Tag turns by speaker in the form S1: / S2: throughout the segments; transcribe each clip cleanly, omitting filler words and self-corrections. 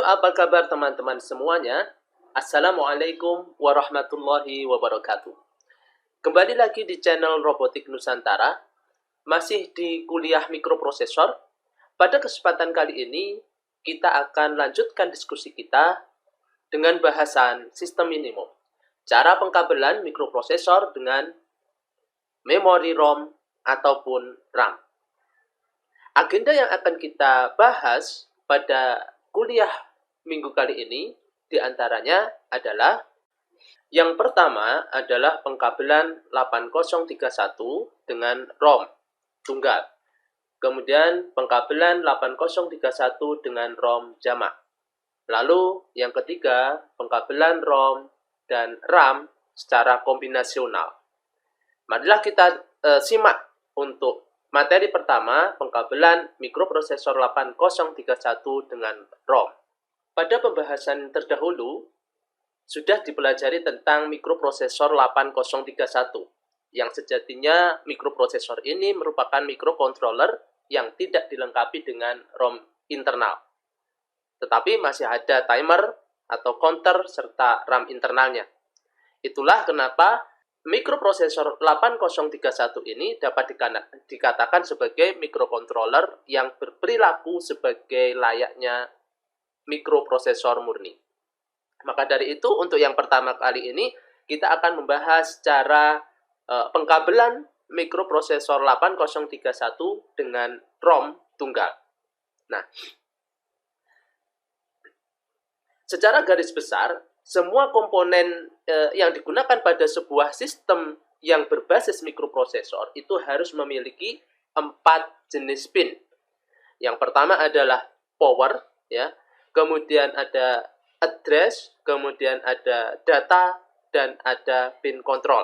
S1: Halo, apa kabar teman-teman semuanya? Assalamualaikum warahmatullahi wabarakatuh. Kembali lagi di channel Robotik Nusantara, masih di kuliah mikroprosesor. Pada kesempatan kali ini, kita akan lanjutkan diskusi kita dengan bahasan sistem minimum. Cara pengkabelan mikroprosesor dengan memori ROM ataupun RAM. Agenda yang akan kita bahas pada kuliah minggu kali ini diantaranya adalah yang pertama adalah pengkabelan 8031 dengan ROM tunggal. Kemudian pengkabelan 8031 dengan ROM jamak. Lalu yang ketiga pengkabelan ROM dan RAM secara kombinasional. Marilah kita simak untuk materi pertama, pengkabelan mikroprosesor 8031 dengan ROM. Pada pembahasan terdahulu, sudah dipelajari tentang mikroprosesor 8031, yang sejatinya mikroprosesor ini merupakan mikrocontroller yang tidak dilengkapi dengan ROM internal. Tetapi masih ada timer atau counter serta RAM internalnya. Itulah kenapa mikroprosesor 8031 ini dapat dikatakan sebagai mikrocontroller yang berperilaku sebagai layaknya mikroprosesor murni. Maka dari itu, untuk yang pertama kali ini, kita akan membahas cara pengkabelan mikroprosesor 8031 dengan ROM tunggal. Nah, secara garis besar, semua komponen yang digunakan pada sebuah sistem yang berbasis mikroprosesor itu harus memiliki 4 jenis pin. Yang pertama adalah power, ya. Kemudian ada address, kemudian ada data, dan ada pin control.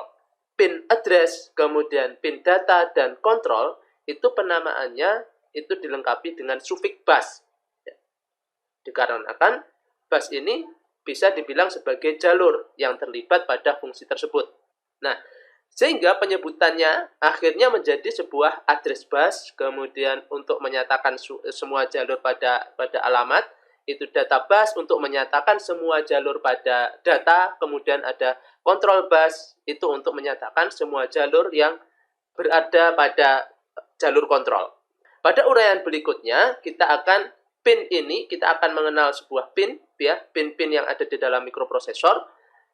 S1: Pin address, kemudian pin data, dan control itu penamaannya itu dilengkapi dengan sufiks bus. Ya. Dikarenakan bus ini bisa dibilang sebagai jalur yang terlibat pada fungsi tersebut. Nah, sehingga penyebutannya akhirnya menjadi sebuah address bus, kemudian untuk menyatakan semua jalur pada alamat, itu data bus untuk menyatakan semua jalur pada data, kemudian ada control bus, itu untuk menyatakan semua jalur yang berada pada jalur kontrol. Pada uraian berikutnya, kita akan mengenal sebuah pin, ya, pin-pin yang ada di dalam mikroprosesor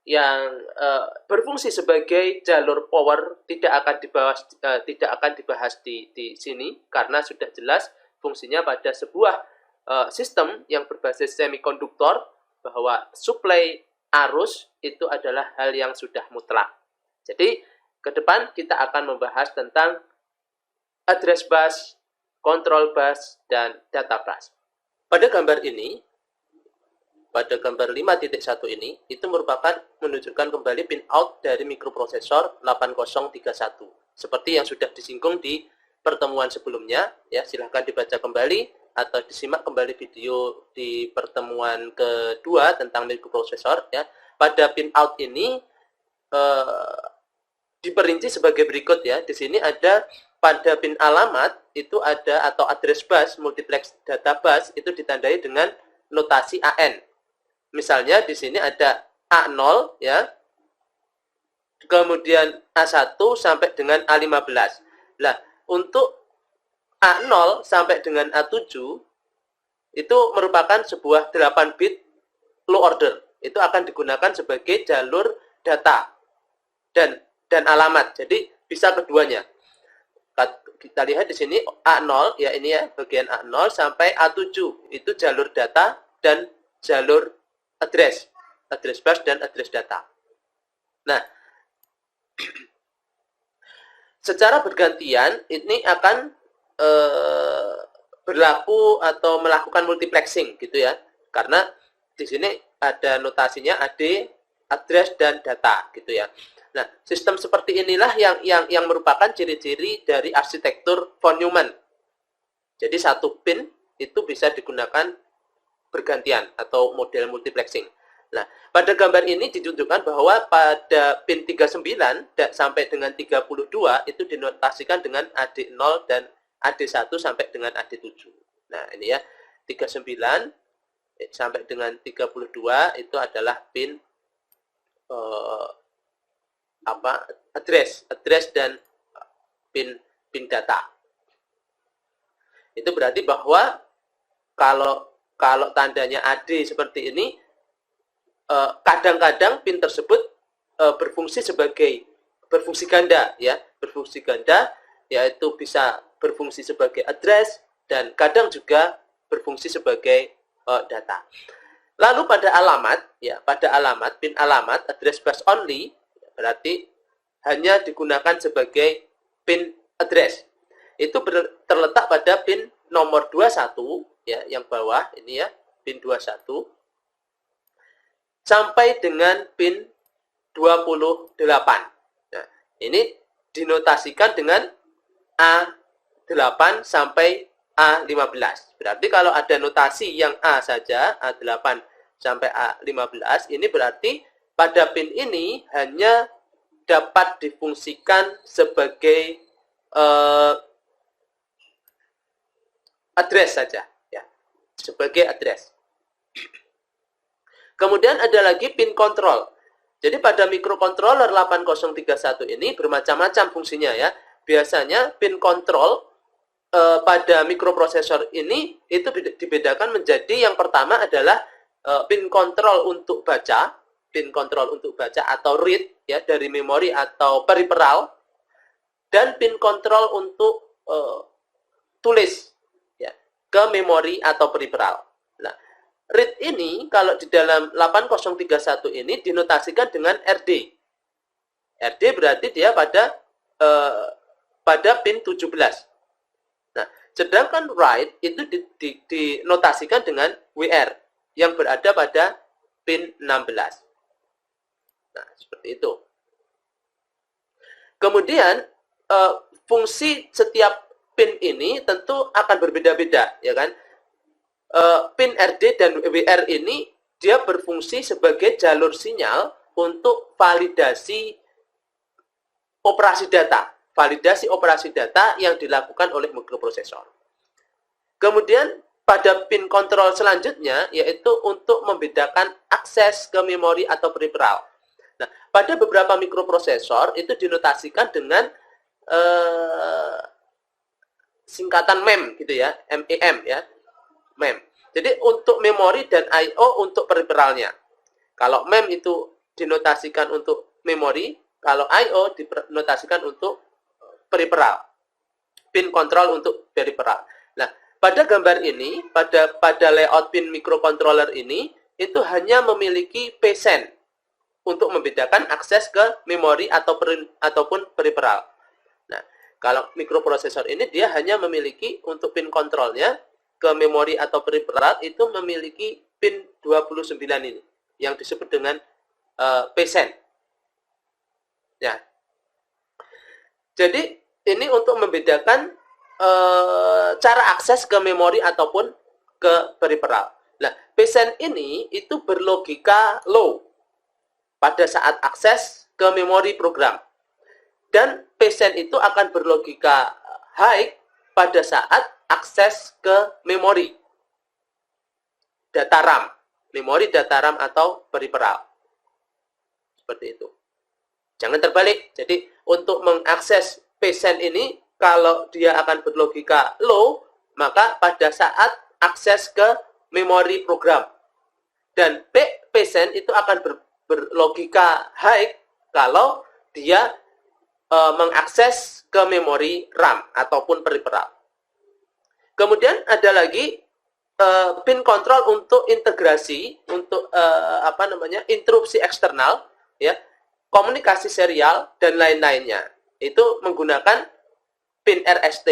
S1: yang berfungsi sebagai jalur power, tidak akan dibahas di sini karena sudah jelas fungsinya pada sebuah sistem yang berbasis semikonduktor, bahwa suplai arus itu adalah hal yang sudah mutlak. Jadi ke depan kita akan membahas tentang address bus, control bus, dan data bus. Pada gambar ini, pada gambar 5.1 ini, itu merupakan menunjukkan kembali pin out dari mikroprosesor 8031. Seperti yang sudah disinggung di pertemuan sebelumnya, ya, silahkan dibaca kembali atau disimak kembali video di pertemuan kedua tentang mikroprosesor. Ya. Pada pin out ini diperinci sebagai berikut, ya. Di sini ada pada pin alamat itu ada, atau address bus multiplex data bus itu ditandai dengan notasi AN. Misalnya di sini ada A0, ya. Kemudian A1 sampai dengan A15. Nah, untuk A0 sampai dengan A7 itu merupakan sebuah 8 bit low order. Itu akan digunakan sebagai jalur data dan alamat. Jadi bisa keduanya. Kita lihat di sini A0, ya, ini ya, bagian A0 sampai A7 itu jalur data dan jalur address bus dan address data. Nah, secara bergantian ini akan berlaku atau melakukan multiplexing, gitu ya, karena di sini ada notasinya AD, address, dan data, gitu ya. Nah, sistem seperti inilah yang merupakan ciri-ciri dari arsitektur von Neumann. Jadi satu pin itu bisa digunakan bergantian atau model multiplexing. Nah, pada gambar ini ditunjukkan bahwa pada pin 39 sampai dengan 32 itu dinotasikan dengan AD0 dan AD1 sampai dengan AD7. Nah, ini ya, 39 sampai dengan 32 itu adalah pin address dan pin data. Itu berarti bahwa kalau tandanya AD seperti ini, kadang-kadang pin tersebut berfungsi ganda, ya, berfungsi ganda, yaitu bisa berfungsi sebagai address dan kadang juga berfungsi sebagai data. Lalu pada alamat, pin alamat address bus only berarti hanya digunakan sebagai pin address. Itu terletak pada pin nomor 21, ya, yang bawah ini, ya, pin 21 sampai dengan pin 28. Nah, ini dinotasikan dengan A8 sampai A15. Berarti kalau ada notasi yang A saja, A8 sampai A15, ini berarti pada pin ini hanya dapat difungsikan sebagai address saja, ya, sebagai address. Kemudian ada lagi pin control. Jadi pada microcontroller 8031 ini bermacam-macam fungsinya, ya. Biasanya pin control pada mikroprosesor ini itu dibedakan menjadi, yang pertama adalah pin control untuk baca, atau read, ya, dari memori atau peripheral, dan pin control untuk tulis, ya, ke memori atau peripheral. Nah, read ini kalau di dalam 8031 ini dinotasikan dengan RD. RD berarti dia pada pin 17. Nah, sedangkan write itu dinotasikan dengan WR yang berada pada pin 16. Nah, seperti itu. Kemudian fungsi setiap pin ini tentu akan berbeda-beda, ya kan? Pin RD dan WR ini dia berfungsi sebagai jalur sinyal untuk validasi operasi data yang dilakukan oleh mikroprosesor. Kemudian pada pin kontrol selanjutnya yaitu untuk membedakan akses ke memori atau peripheral. Nah, pada beberapa mikroprosesor itu dinotasikan dengan singkatan MEM gitu, ya, MEM, ya, MEM. Jadi untuk memori dan I/O untuk peripheralnya. Kalau MEM itu dinotasikan untuk memori, kalau I/O dinotasikan untuk peripheral. Pin kontrol untuk peripheral. Nah, pada gambar ini, pada layout pin microcontroller ini, itu hanya memiliki PSEN untuk membedakan akses ke memori ataupun peripheral. Nah, kalau mikroprosesor ini dia hanya memiliki untuk pin kontrolnya ke memori atau peripheral itu memiliki pin 29 ini yang disebut dengan PSEN. Ya. Jadi ini untuk membedakan cara akses ke memori ataupun ke peripheral. Nah, PSEN ini itu berlogika low pada saat akses ke memori program. Dan PSEN itu akan berlogika high pada saat akses ke memori data RAM, atau peripheral. Seperti itu. Jangan terbalik. Jadi untuk mengakses PSEN ini kalau dia akan berlogika low, maka pada saat akses ke memori program. Dan PSEN itu akan berlogika high kalau dia mengakses ke memori RAM ataupun peripheral. Kemudian ada lagi pin kontrol untuk integrasi, untuk interupsi eksternal, ya, komunikasi serial dan lain-lainnya. Itu menggunakan pin RST,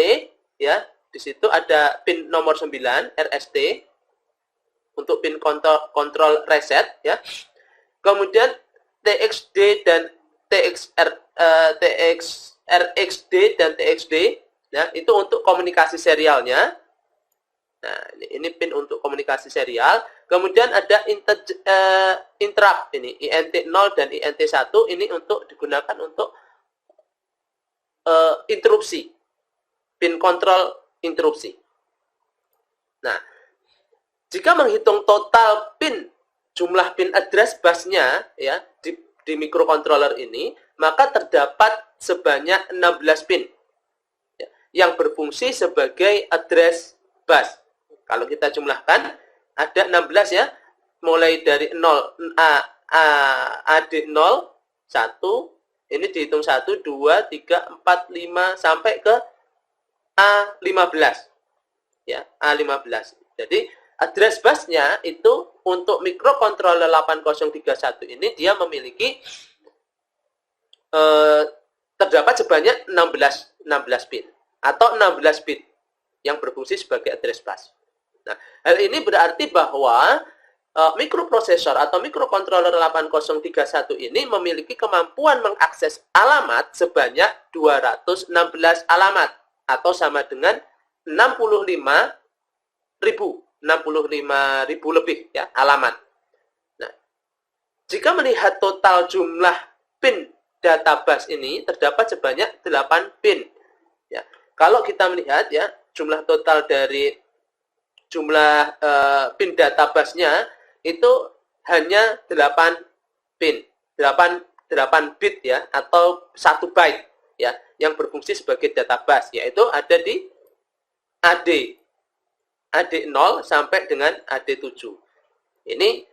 S1: ya. Di situ ada pin nomor 9 RST untuk pin kontrol reset, ya. Kemudian TXD dan RXD dan TXD, ya, itu untuk komunikasi serialnya. Nah, ini pin untuk komunikasi serial. Kemudian ada interrupt ini, INT0 dan INT1 ini untuk digunakan untuk interupsi. Pin kontrol interupsi. Nah, Jika menghitung total pin, jumlah pin address busnya ya di microcontroller ini, maka terdapat sebanyak 16 pin ya, yang berfungsi sebagai address bus. Kalau kita jumlahkan ada 16 ya, mulai dari 0 AD0 1, ini dihitung 1 2 3 4 5 sampai ke A15 ya, A15. Jadi address busnya itu untuk microcontroller 8031 ini dia memiliki terdapat sebanyak 16 pin atau 16 bit yang berfungsi sebagai address bus. Nah, hal ini berarti bahwa mikroprosesor atau microcontroller 8031 ini memiliki kemampuan mengakses alamat sebanyak 216 alamat atau sama dengan 65.000 lebih ya alamat. Nah, jika melihat total jumlah pin database ini terdapat sebanyak 8 pin. Ya, kalau kita melihat ya jumlah total dari jumlah pin database-nya itu hanya 8 pin, 8 bit ya atau 1 byte ya yang berfungsi sebagai database, yaitu ada di AD0 sampai dengan AD7. Ini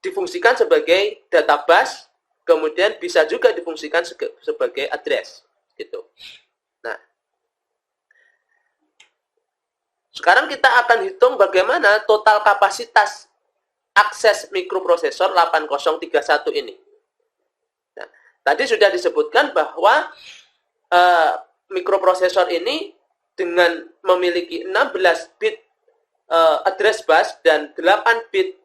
S1: difungsikan sebagai database, kemudian bisa juga difungsikan sebagai address gitu. Nah, sekarang kita akan hitung bagaimana total kapasitas akses mikroprosesor 8031 ini. Nah, tadi sudah disebutkan bahwa mikroprosesor ini dengan memiliki 16 bit address bus dan 8 bit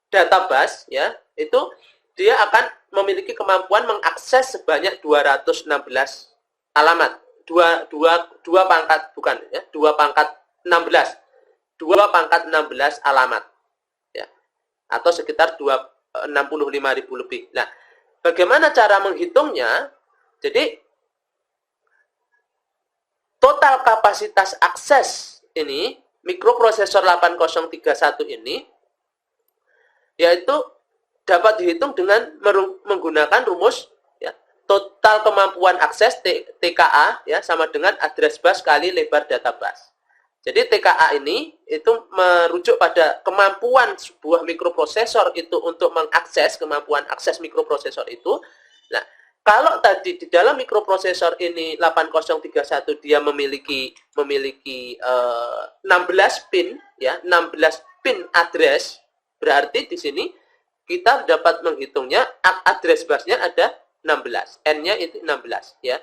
S1: database ya, itu dia akan memiliki kemampuan mengakses sebanyak 216 alamat. Dua pangkat bukan ya, 2 pangkat 16 alamat ya, atau sekitar 65.000 lebih. Nah, bagaimana cara menghitungnya? Jadi total kapasitas akses ini mikroprosesor 8031 ini yaitu dapat dihitung dengan menggunakan rumus ya, total kemampuan akses TKA ya sama dengan address bus kali lebar data bus. Jadi TKA ini itu merujuk pada kemampuan sebuah mikroprosesor itu untuk mengakses, kemampuan akses mikroprosesor itu. Nah, kalau tadi di dalam mikroprosesor ini 8031 dia memiliki 16 pin ya, 16 pin address, berarti di sini kita dapat menghitungnya address busnya ada 16. N-nya itu 16 ya.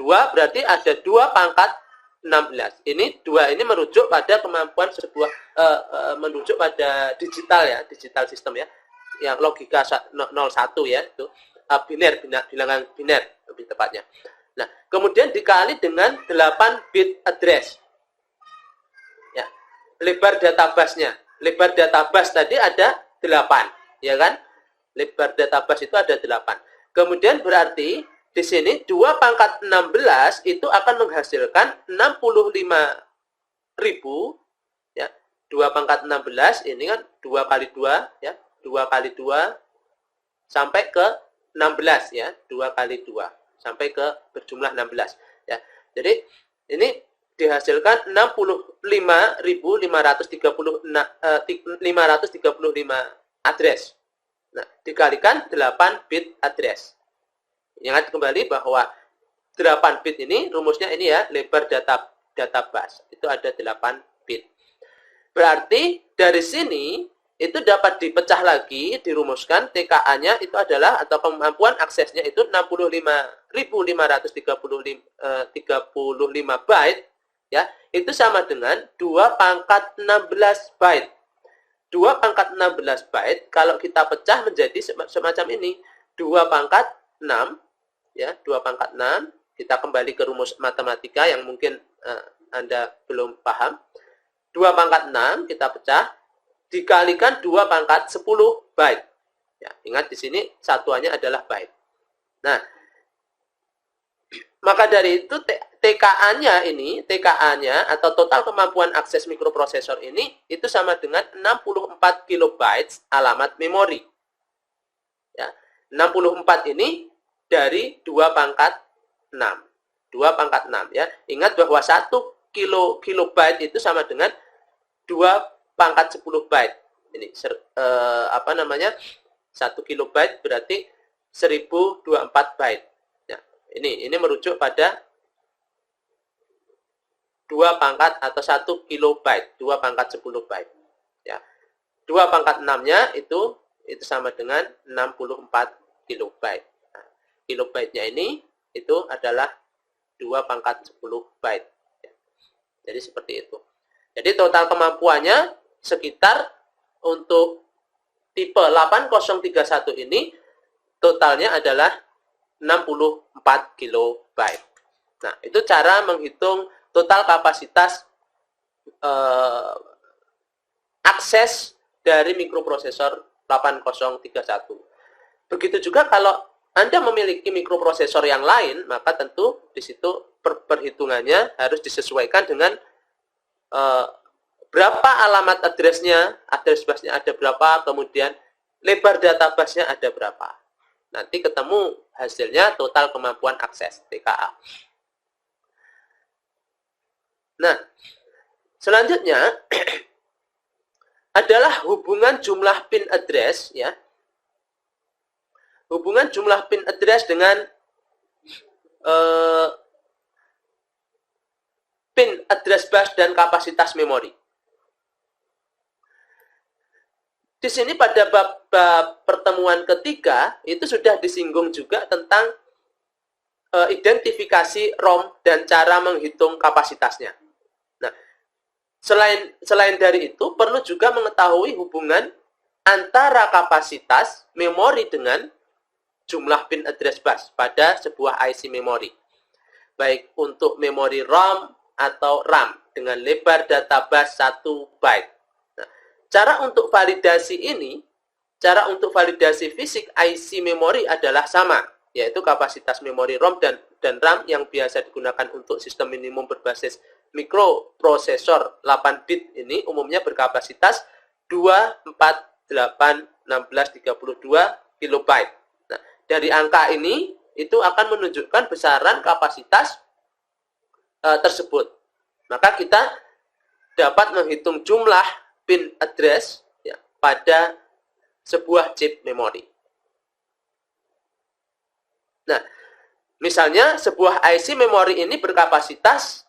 S1: 2 berarti ada 2 pangkat 16. Ini 2 ini merujuk pada kemampuan sebuah merujuk pada digital ya, digital system ya. Yang logika 01 ya, itu bilangan biner lebih tepatnya. Nah, kemudian dikali dengan 8 bit address. Ya. Lebar database-nya. Lebar database tadi ada 8, ya kan? Lebar database itu ada 8. Kemudian berarti di sini 2 pangkat 16 itu akan menghasilkan 65.000 ya. 2 pangkat 16 ini kan 2 kali 2 ya. 2 kali 2 sampai ke 16 ya, 2 kali 2 sampai ke berjumlah 16 ya. Jadi ini dihasilkan 65.535 address. Nah, dikalikan 8 bit address. Ingat kembali bahwa 8 bit ini rumusnya ini ya, lebar data bus. Itu ada 8 bit. Berarti dari sini itu dapat dipecah lagi, dirumuskan TKA-nya itu adalah atau kemampuan aksesnya itu 65.535 byte ya. Itu sama dengan 2 pangkat 16 byte. 2 pangkat 16 byte kalau kita pecah menjadi semacam ini. 2 pangkat 6 ya, 2 pangkat 6. Kita kembali ke rumus matematika yang mungkin Anda belum paham. 2 pangkat 6 kita pecah dikalikan 2 pangkat 10 byte. Ya, ingat di sini satuannya adalah byte. Nah, maka dari itu TKA-nya atau total kemampuan akses mikroprosesor ini itu sama dengan 64 kilobytes alamat memori. Ya, 64 ini dari 2 pangkat 6. 2 pangkat 6 ya. Ingat bahwa 1 kilobyte itu sama dengan 2 pangkat 10 byte. Ini 1 kilobyte berarti 1024 byte. Ya, ini merujuk pada 2 pangkat atau 1 kilobyte, 2 pangkat 10 byte. Ya. 2 pangkat 6-nya itu sama dengan 64 kilobyte. Nah, kilobyte-nya ini itu adalah 2 pangkat 10 byte. Ya. Jadi seperti itu. Jadi total kemampuannya sekitar untuk tipe 8031 ini totalnya adalah 64 kilobyte. Nah, itu cara menghitung total kapasitas akses dari mikroprosesor 8031. Begitu juga kalau Anda memiliki mikroprosesor yang lain, maka tentu di situ perhitungannya harus disesuaikan dengan berapa alamat address-nya, address bus-nya ada berapa, kemudian lebar data bus-nya ada berapa. Nanti ketemu hasilnya total kemampuan akses, TKA. Nah, selanjutnya adalah hubungan jumlah pin address ya. Hubungan jumlah pin address dengan pin address bus dan kapasitas memori. Di sini pada bab pertemuan ketiga itu sudah disinggung juga tentang identifikasi ROM dan cara menghitung kapasitasnya. Nah, selain dari itu perlu juga mengetahui hubungan antara kapasitas memori dengan jumlah pin address bus pada sebuah IC memori. Baik untuk memori ROM atau RAM dengan lebar data bus 1 byte. Nah, cara untuk validasi fisik IC memori adalah sama, yaitu kapasitas memori ROM dan RAM yang biasa digunakan untuk sistem minimum berbasis mikroprosesor 8 bit ini umumnya berkapasitas 2, 4, 8, 16, 32 kilobyte. Nah, dari angka ini itu akan menunjukkan besaran kapasitas tersebut. Maka kita dapat menghitung jumlah pin address ya, pada sebuah chip memori. Nah, misalnya sebuah IC memori ini berkapasitas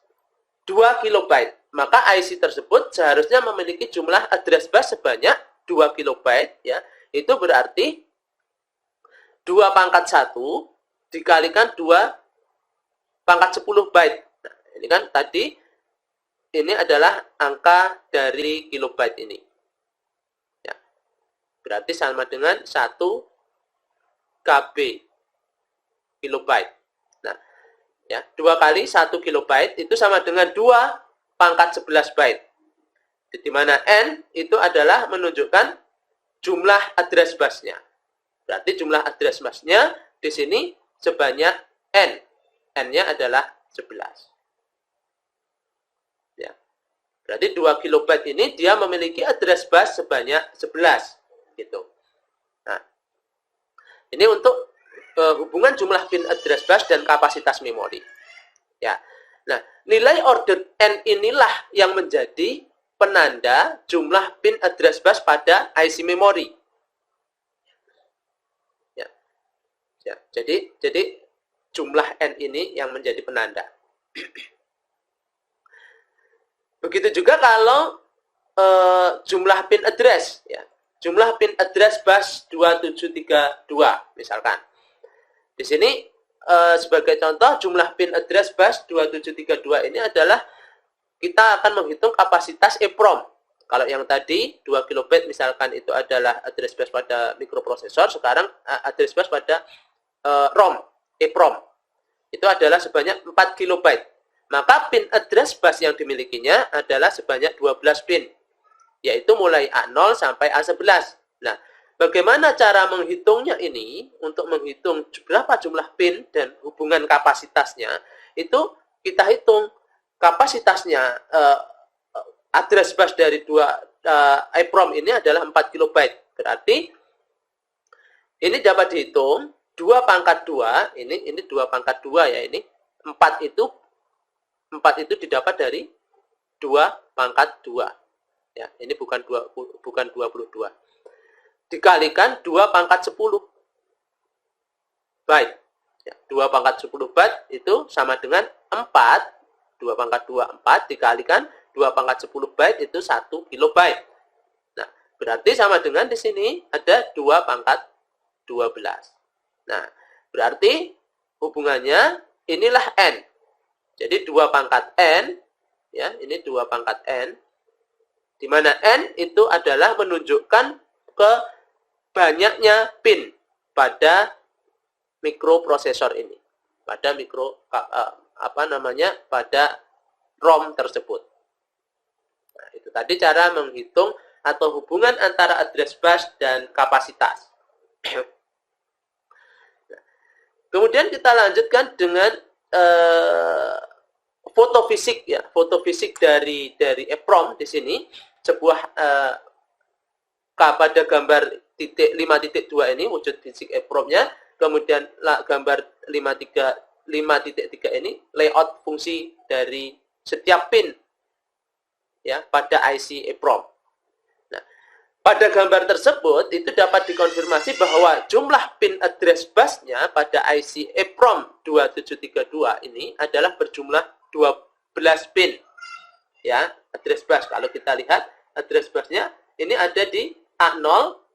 S1: 2 kilobyte, maka IC tersebut seharusnya memiliki jumlah address bus sebanyak 2 kilobyte ya. Itu berarti 2 pangkat 1 dikalikan 2 pangkat 10 byte. Nah, ini kan tadi ini adalah angka dari kilobyte ini. Ya. Berarti sama dengan 1 KB kilobyte. Nah, ya, 2 kali 1 kilobyte itu sama dengan 2 pangkat 11 byte. Di mana N itu adalah menunjukkan jumlah address bus-nya. Berarti jumlah address bus-nya di sini sebanyak N. N-nya adalah 11. Ya. Berarti 2 kilobyte ini dia memiliki address bus sebanyak 11 gitu. Nah, ini untuk hubungan jumlah pin address bus dan kapasitas memori. Ya. Nah, nilai order N inilah yang menjadi penanda jumlah pin address bus pada IC memori. Ya. Ya, jadi jumlah N ini yang menjadi penanda. Begitu juga kalau jumlah pin address ya. Jumlah pin address bus 2732 misalkan. Di sini sebagai contoh jumlah pin address bus 2732 ini adalah kita akan menghitung kapasitas EEPROM. Kalau yang tadi 2 kilobyte misalkan itu adalah address bus pada mikroprosesor, sekarang address bus pada ROM, EEPROM. Itu adalah sebanyak 4 kilobyte. Maka pin address bus yang dimilikinya adalah sebanyak 12 pin, yaitu mulai A0 sampai A11. Nah, bagaimana cara menghitungnya ini? Untuk menghitung berapa jumlah pin dan hubungan kapasitasnya, itu kita hitung kapasitasnya address bus dari EEPROM ini adalah 4 kilobyte. Berarti ini dapat dihitung 2 pangkat 2, ini 2 pangkat 2 ya, ini 4 itu didapat dari 2 pangkat 2. Ya, ini bukan 22. Dikalikan 2 pangkat 10 byte. Ya, 2 pangkat 10 byte itu sama dengan 4. 2 pangkat 2, 4 dikalikan 2 pangkat 10 byte itu 1 kilobyte. Nah, berarti sama dengan di sini ada 2 pangkat 12. Nah, berarti hubungannya inilah N. Jadi 2 pangkat N, ya, ini 2 pangkat N, di mana N itu adalah menunjukkan ke banyaknya pin pada mikroprosesor ini, pada pada ROM tersebut. Nah, itu tadi cara menghitung atau hubungan antara address bus dan kapasitas. Kemudian kita lanjutkan dengan foto fisik ya, foto fisik dari EEPROM di sini, sebuah pada gambar 5.2 ini wujud fisik EEPROM-nya, kemudian gambar 5.3 ini layout fungsi dari setiap pin ya pada IC EEPROM. Pada gambar tersebut, itu dapat dikonfirmasi bahwa jumlah pin address busnya pada IC EEPROM 2732 ini adalah berjumlah 12 pin. Ya, address bus. Kalau kita lihat, address busnya ini ada di A0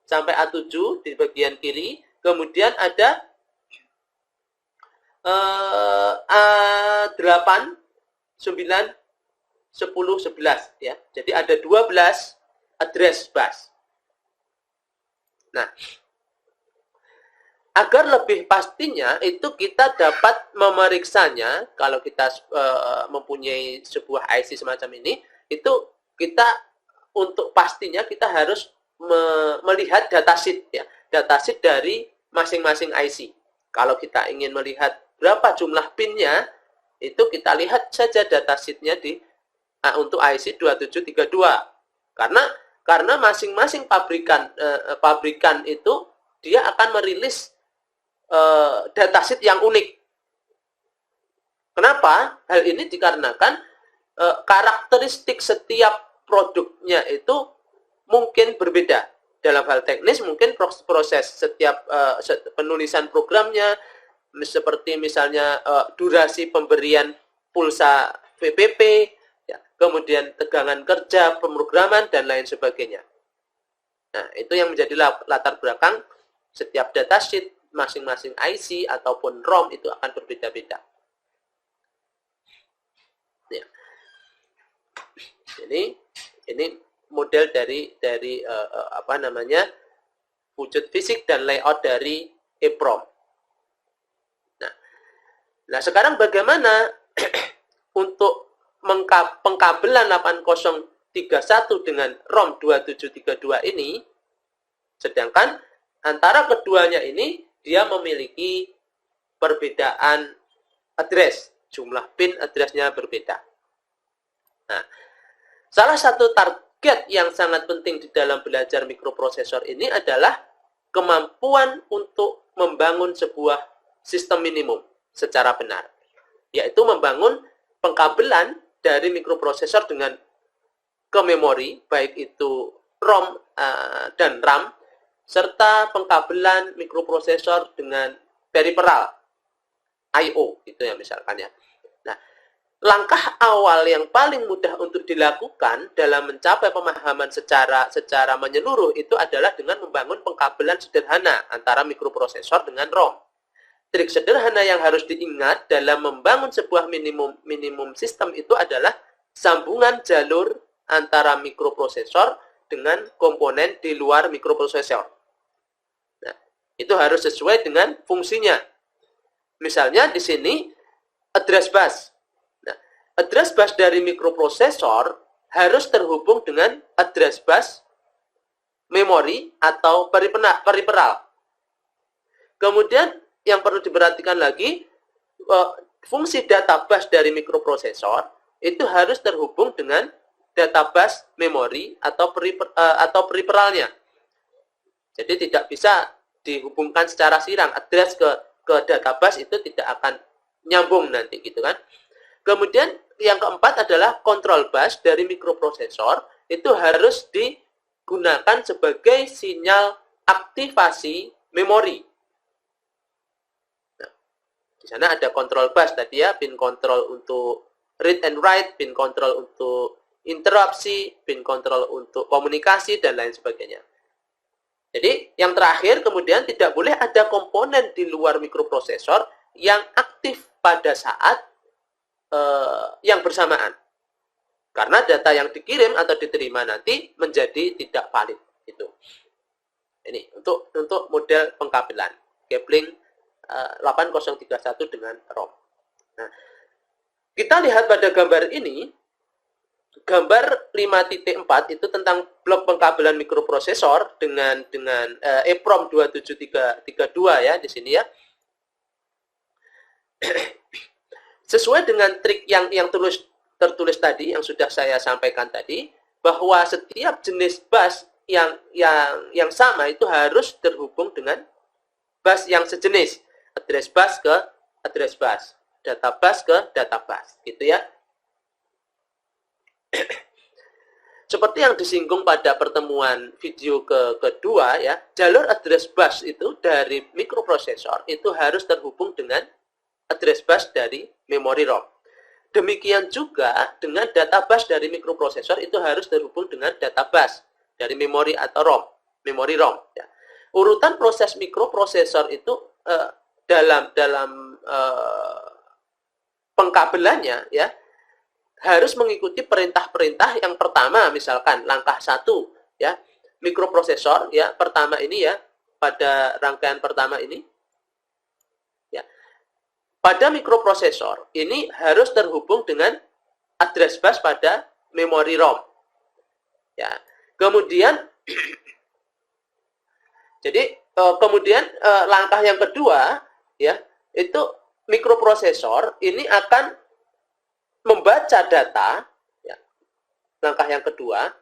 S1: sampai A7 di bagian kiri. Kemudian ada A8, 9, 10, 11. Ya. Jadi ada 12 address bus. Nah, agar lebih pastinya itu kita dapat memeriksanya kalau kita mempunyai sebuah IC semacam ini, itu kita untuk pastinya kita harus melihat datasheet ya, datasheet dari masing-masing IC. Kalau kita ingin melihat berapa jumlah pinnya, itu kita lihat saja datasheetnya untuk IC 2732. Karena masing-masing pabrikan itu dia akan merilis datasheet yang unik. Kenapa? Hal ini dikarenakan karakteristik setiap produknya itu mungkin berbeda. Dalam hal teknis mungkin proses setiap penulisan programnya, seperti misalnya durasi pemberian pulsa VPP, kemudian tegangan kerja, pemrograman, dan lain sebagainya. Nah, itu yang menjadi latar belakang setiap datasheet masing-masing IC ataupun ROM itu akan berbeda-beda. Ya. Ini model dari wujud fisik dan layout dari EEPROM. Nah, sekarang bagaimana untuk pengkabelan 8031 dengan ROM 2732 ini, sedangkan antara keduanya ini dia memiliki perbedaan address, jumlah pin addressnya berbeda. Nah, salah satu target yang sangat penting di dalam belajar mikroprosesor ini adalah kemampuan untuk membangun sebuah sistem minimum secara benar, yaitu membangun pengkabelan dari mikroprosesor dengan ke memori, baik itu ROM dan RAM, serta pengkabelan mikroprosesor dengan peripheral I/O, itu ya misalkan ya. Nah, langkah awal yang paling mudah untuk dilakukan dalam mencapai pemahaman secara menyeluruh itu adalah dengan membangun pengkabelan sederhana antara mikroprosesor dengan ROM. Trik sederhana yang harus diingat dalam membangun sebuah minimum sistem itu adalah sambungan jalur antara mikroprosesor dengan komponen di luar mikroprosesor. Nah, itu harus sesuai dengan fungsinya. Misalnya di sini address bus. Nah, address bus dari mikroprosesor harus terhubung dengan address bus memori atau peripheral. Kemudian yang perlu diperhatikan lagi, fungsi data bus dari mikroprosesor itu harus terhubung dengan data bus memori atau periferalnya. Jadi tidak bisa dihubungkan secara sirang, address ke data bus itu tidak akan nyambung nanti gitu kan. Kemudian yang keempat adalah control bus dari mikroprosesor itu harus digunakan sebagai sinyal aktivasi memori. Nah, di sana ada control bus tadi ya, pin control untuk read and write, pin control untuk interupsi, pin control untuk komunikasi, dan lain sebagainya. Jadi, yang terakhir kemudian tidak boleh ada komponen di luar mikroprosesor yang aktif pada saat yang bersamaan. Karena data yang dikirim atau diterima nanti menjadi tidak valid. Itu. Ini untuk model pengkabelan Kepling 8031 dengan ROM. Nah, kita lihat pada gambar ini, gambar 5.4 itu tentang blok pengkabelan mikroprosesor dengan EEPROM 27332 ya di sini ya. Sesuai dengan trik yang tertulis tadi, yang sudah saya sampaikan tadi, bahwa setiap jenis bus yang sama itu harus terhubung dengan bus yang sejenis. Address bus ke address bus, data bus ke data bus, gitu ya. Seperti yang disinggung pada pertemuan video kedua ya, jalur address bus itu dari mikroprosesor itu harus terhubung dengan address bus dari memori ROM. Demikian juga dengan data bus dari mikroprosesor itu harus terhubung dengan data bus dari memori atau ROM, memori ROM. Ya. Urutan proses mikroprosesor itu dalam pengkabelannya ya harus mengikuti perintah-perintah yang pertama, misalkan langkah 1 ya, mikroprosesor ya pertama ini ya, pada rangkaian pertama ini ya. Pada mikroprosesor ini harus terhubung dengan address bus pada memori ROM. Ya. Kemudian jadi kemudian langkah yang kedua ya, itu mikroprosesor ini akan membaca data ya. Langkah yang kedua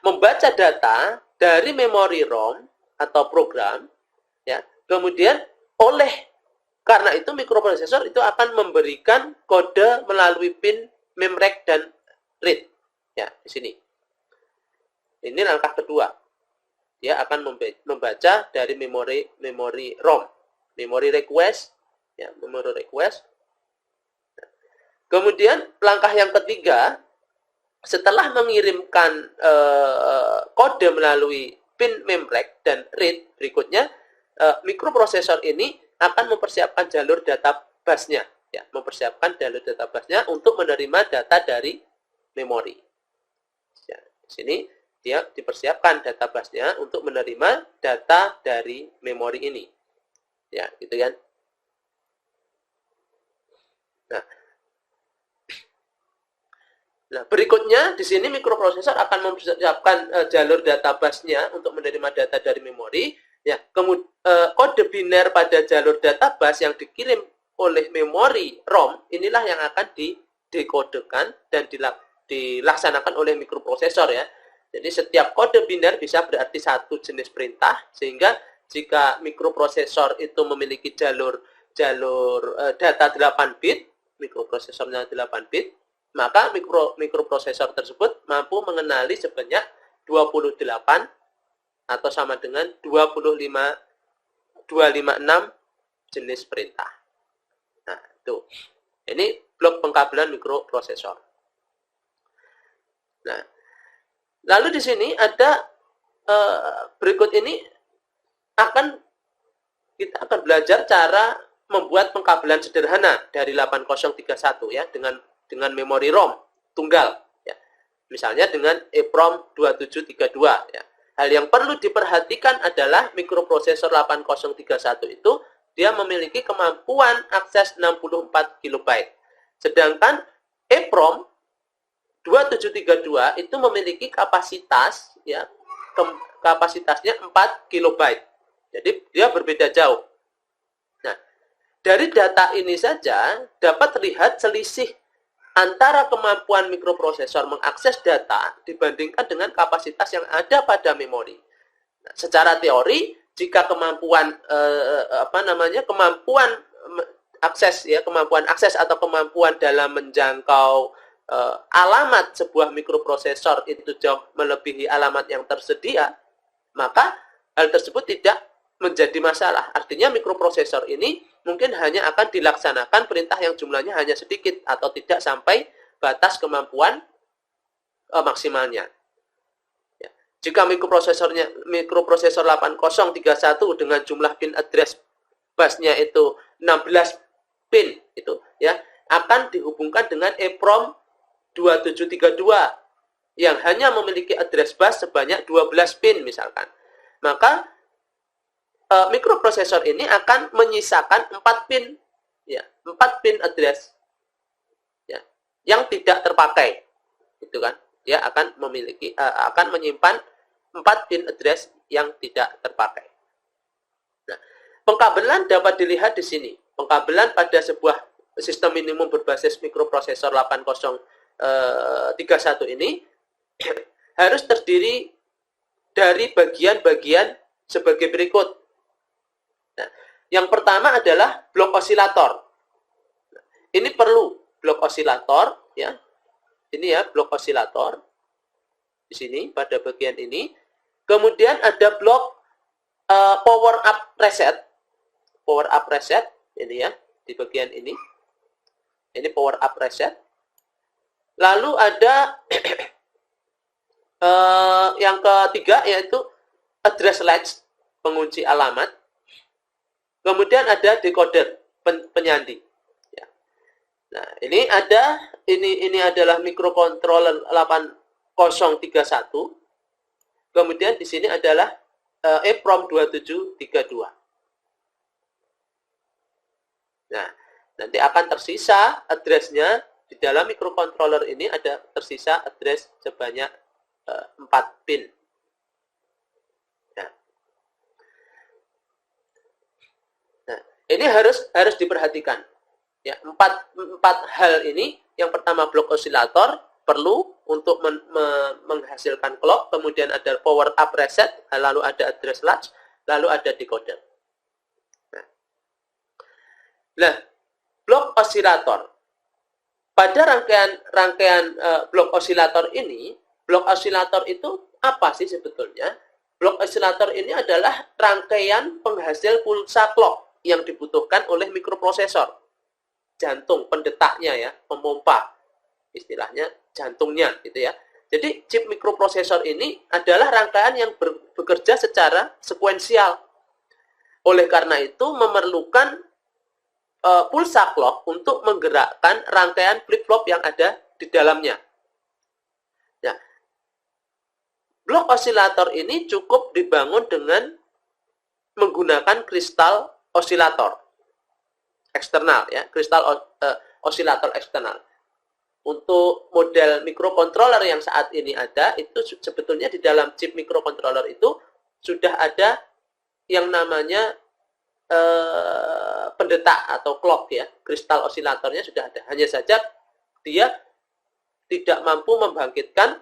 S1: membaca data dari memori ROM atau program ya. Kemudian karena itu mikroprosesor itu akan memberikan kode melalui pin memrec dan read. Ya, di sini. Ini langkah kedua. Dia akan membaca dari memori ROM, memori request, ya, memori request. Kemudian langkah yang ketiga, setelah mengirimkan kode melalui pin memrec dan read berikutnya, mikroprosesor ini akan mempersiapkan jalur data busnya, ya, mempersiapkan jalur data busnya untuk menerima data dari memori. Ya, di sini dia dipersiapkan data busnya untuk menerima data dari memori ini, ya, gitu kan. Nah, berikutnya di sini mikroprosesor akan mempersiapkan jalur data busnya untuk menerima data dari memori. Ya, kemudian kode biner pada jalur data bus yang dikirim oleh memori ROM inilah yang akan didekodekan dan dilaksanakan oleh mikroprosesor ya. Jadi setiap kode biner bisa berarti satu jenis perintah, sehingga jika mikroprosesor itu memiliki jalur data 8 bit, mikroprosesornya 8 bit, maka mikroprosesor tersebut mampu mengenali sebanyak 28 atau sama dengan 256 jenis perintah. Nah, itu. Ini blok pengkabelan mikroprosesor. Nah, lalu di sini ada berikut ini kita akan belajar cara membuat pengkabelan sederhana dari 8031 ya dengan memori ROM tunggal ya. Misalnya dengan EEPROM 2732 ya. Hal yang perlu diperhatikan adalah mikroprosesor 8031 itu dia memiliki kemampuan akses 64 KB. Sedangkan EEPROM 2732 itu memiliki kapasitas ya, kapasitasnya 4 KB. Jadi dia berbeda jauh. Nah, Dari data ini saja dapat terlihat selisih antara kemampuan mikroprosesor mengakses data dibandingkan dengan kapasitas yang ada pada memori. Nah, secara teori, jika kemampuan kemampuan akses atau kemampuan dalam menjangkau alamat sebuah mikroprosesor itu jauh melebihi alamat yang tersedia, maka hal tersebut tidak menjadi masalah. Artinya mikroprosesor ini mungkin hanya akan dilaksanakan perintah yang jumlahnya hanya sedikit atau tidak sampai batas kemampuan maksimalnya. Ya. Jika mikroprosesor 8031 dengan jumlah pin address busnya itu 16 pin itu ya, akan dihubungkan dengan EEPROM 2732 yang hanya memiliki address bus sebanyak 12 pin misalkan. Maka mikroprosesor ini akan menyisakan 4 pin ya, 4 pin address ya, yang tidak terpakai. Itu kan. Dia akan menyimpan 4 pin address yang tidak terpakai. Nah, pengkabelan dapat dilihat di sini. Pengkabelan pada sebuah sistem minimum berbasis mikroprosesor 8031 ini harus terdiri dari bagian-bagian sebagai berikut. Nah, yang pertama adalah blok osilator. Ini perlu blok osilator ya. Ini ya blok osilator. Di sini pada bagian ini. Kemudian ada blok power up reset. Power up reset ini ya di bagian ini. Ini power up reset. Lalu ada yang ketiga yaitu address latch, pengunci alamat. Kemudian ada decoder, penyandi. Ya. Nah, ini adalah microcontroller 8031. Kemudian di sini adalah EEPROM 2732. Nah, nanti akan tersisa address-nya di dalam microcontroller ini ada tersisa address sebanyak 4 pin. Ini harus diperhatikan. Ya, empat hal ini. Yang pertama blok osilator perlu untuk menghasilkan clock, kemudian ada power up reset, lalu ada address latch, lalu ada decoder. Nah, blok osilator. Pada rangkaian blok osilator ini, blok osilator itu apa sih sebetulnya? Blok osilator ini adalah rangkaian penghasil pulsa clock yang dibutuhkan oleh mikroprosesor. Jantung, pendetaknya ya, pemompa. Istilahnya jantungnya gitu ya. Jadi chip mikroprosesor ini adalah rangkaian yang bekerja secara sekuensial. Oleh karena itu memerlukan pulsa clock untuk menggerakkan rangkaian flip-flop yang ada di dalamnya. Ya. Blok osilator ini cukup dibangun dengan menggunakan kristal osilator eksternal ya, kristal osilator eksternal. Untuk model mikrocontroller yang saat ini ada, itu sebetulnya di dalam chip mikrocontroller itu sudah ada yang namanya pendetak atau clock ya, kristal osilatornya sudah ada. Hanya saja dia tidak mampu membangkitkan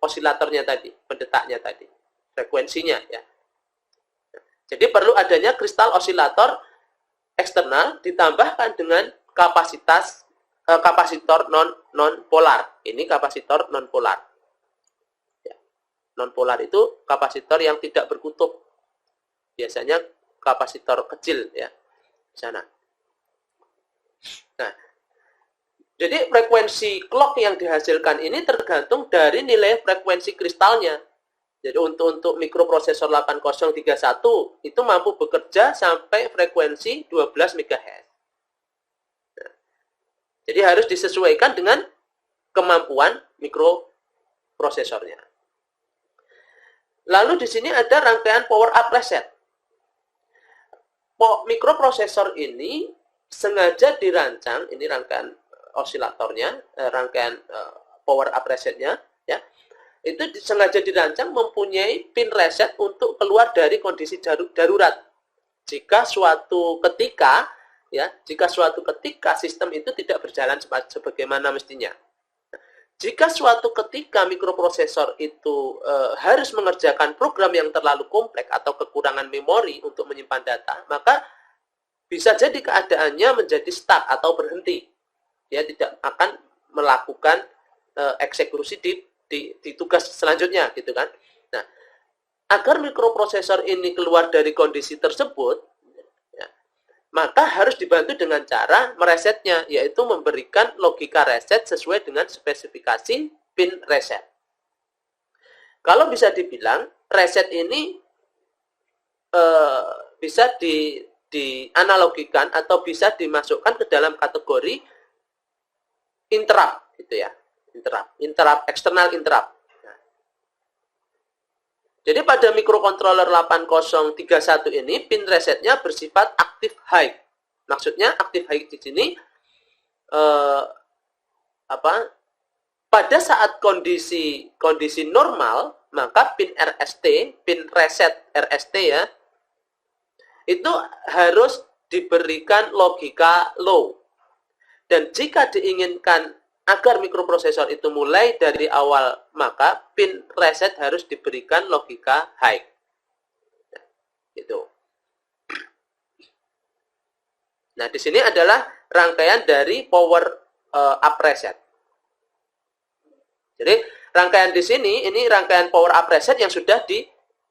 S1: osilatornya tadi, pendetaknya tadi, frekuensinya ya. Jadi perlu adanya kristal osilator eksternal ditambahkan dengan kapasitor non polar. Ini kapasitor non polar. Ya. Non polar itu kapasitor yang tidak berkutub. Biasanya kapasitor kecil ya di sana. Nah, jadi frekuensi clock yang dihasilkan ini tergantung dari nilai frekuensi kristalnya. Jadi untuk mikroprosesor 8031 itu mampu bekerja sampai frekuensi 12 MHz. Nah, jadi harus disesuaikan dengan kemampuan mikroprosesornya. Lalu di sini ada rangkaian power up reset. Mikroprosesor ini sengaja dirancang, ini rangkaian osilatornya, rangkaian power up resetnya, ya. Itu sengaja dirancang mempunyai pin reset untuk keluar dari kondisi darurat. Jika suatu ketika jika suatu ketika sistem itu tidak berjalan sebagaimana mestinya. Jika suatu ketika mikroprosesor itu harus mengerjakan program yang terlalu kompleks atau kekurangan memori untuk menyimpan data, maka bisa jadi keadaannya menjadi stuck atau berhenti. Dia tidak akan melakukan eksekusi di tugas selanjutnya, gitu kan. Nah, agar mikroprosesor ini keluar dari kondisi tersebut, maka harus dibantu dengan cara meresetnya, yaitu memberikan logika reset sesuai dengan spesifikasi pin reset. Kalau bisa dibilang, reset ini bisa dianalogikan atau bisa dimasukkan ke dalam kategori interrupt, gitu ya. Interrupt, external interrupt. Jadi pada microcontroller 8031 ini pin resetnya bersifat active high. Maksudnya active high di sini pada saat kondisi normal, maka pin RST, pin reset RST ya, itu harus diberikan logika low. Dan jika diinginkan agar mikroprosesor itu mulai dari awal, maka pin reset harus diberikan logika high. Gitu. Nah, di sini adalah rangkaian dari power up reset. Jadi, rangkaian di sini, ini rangkaian power up reset yang sudah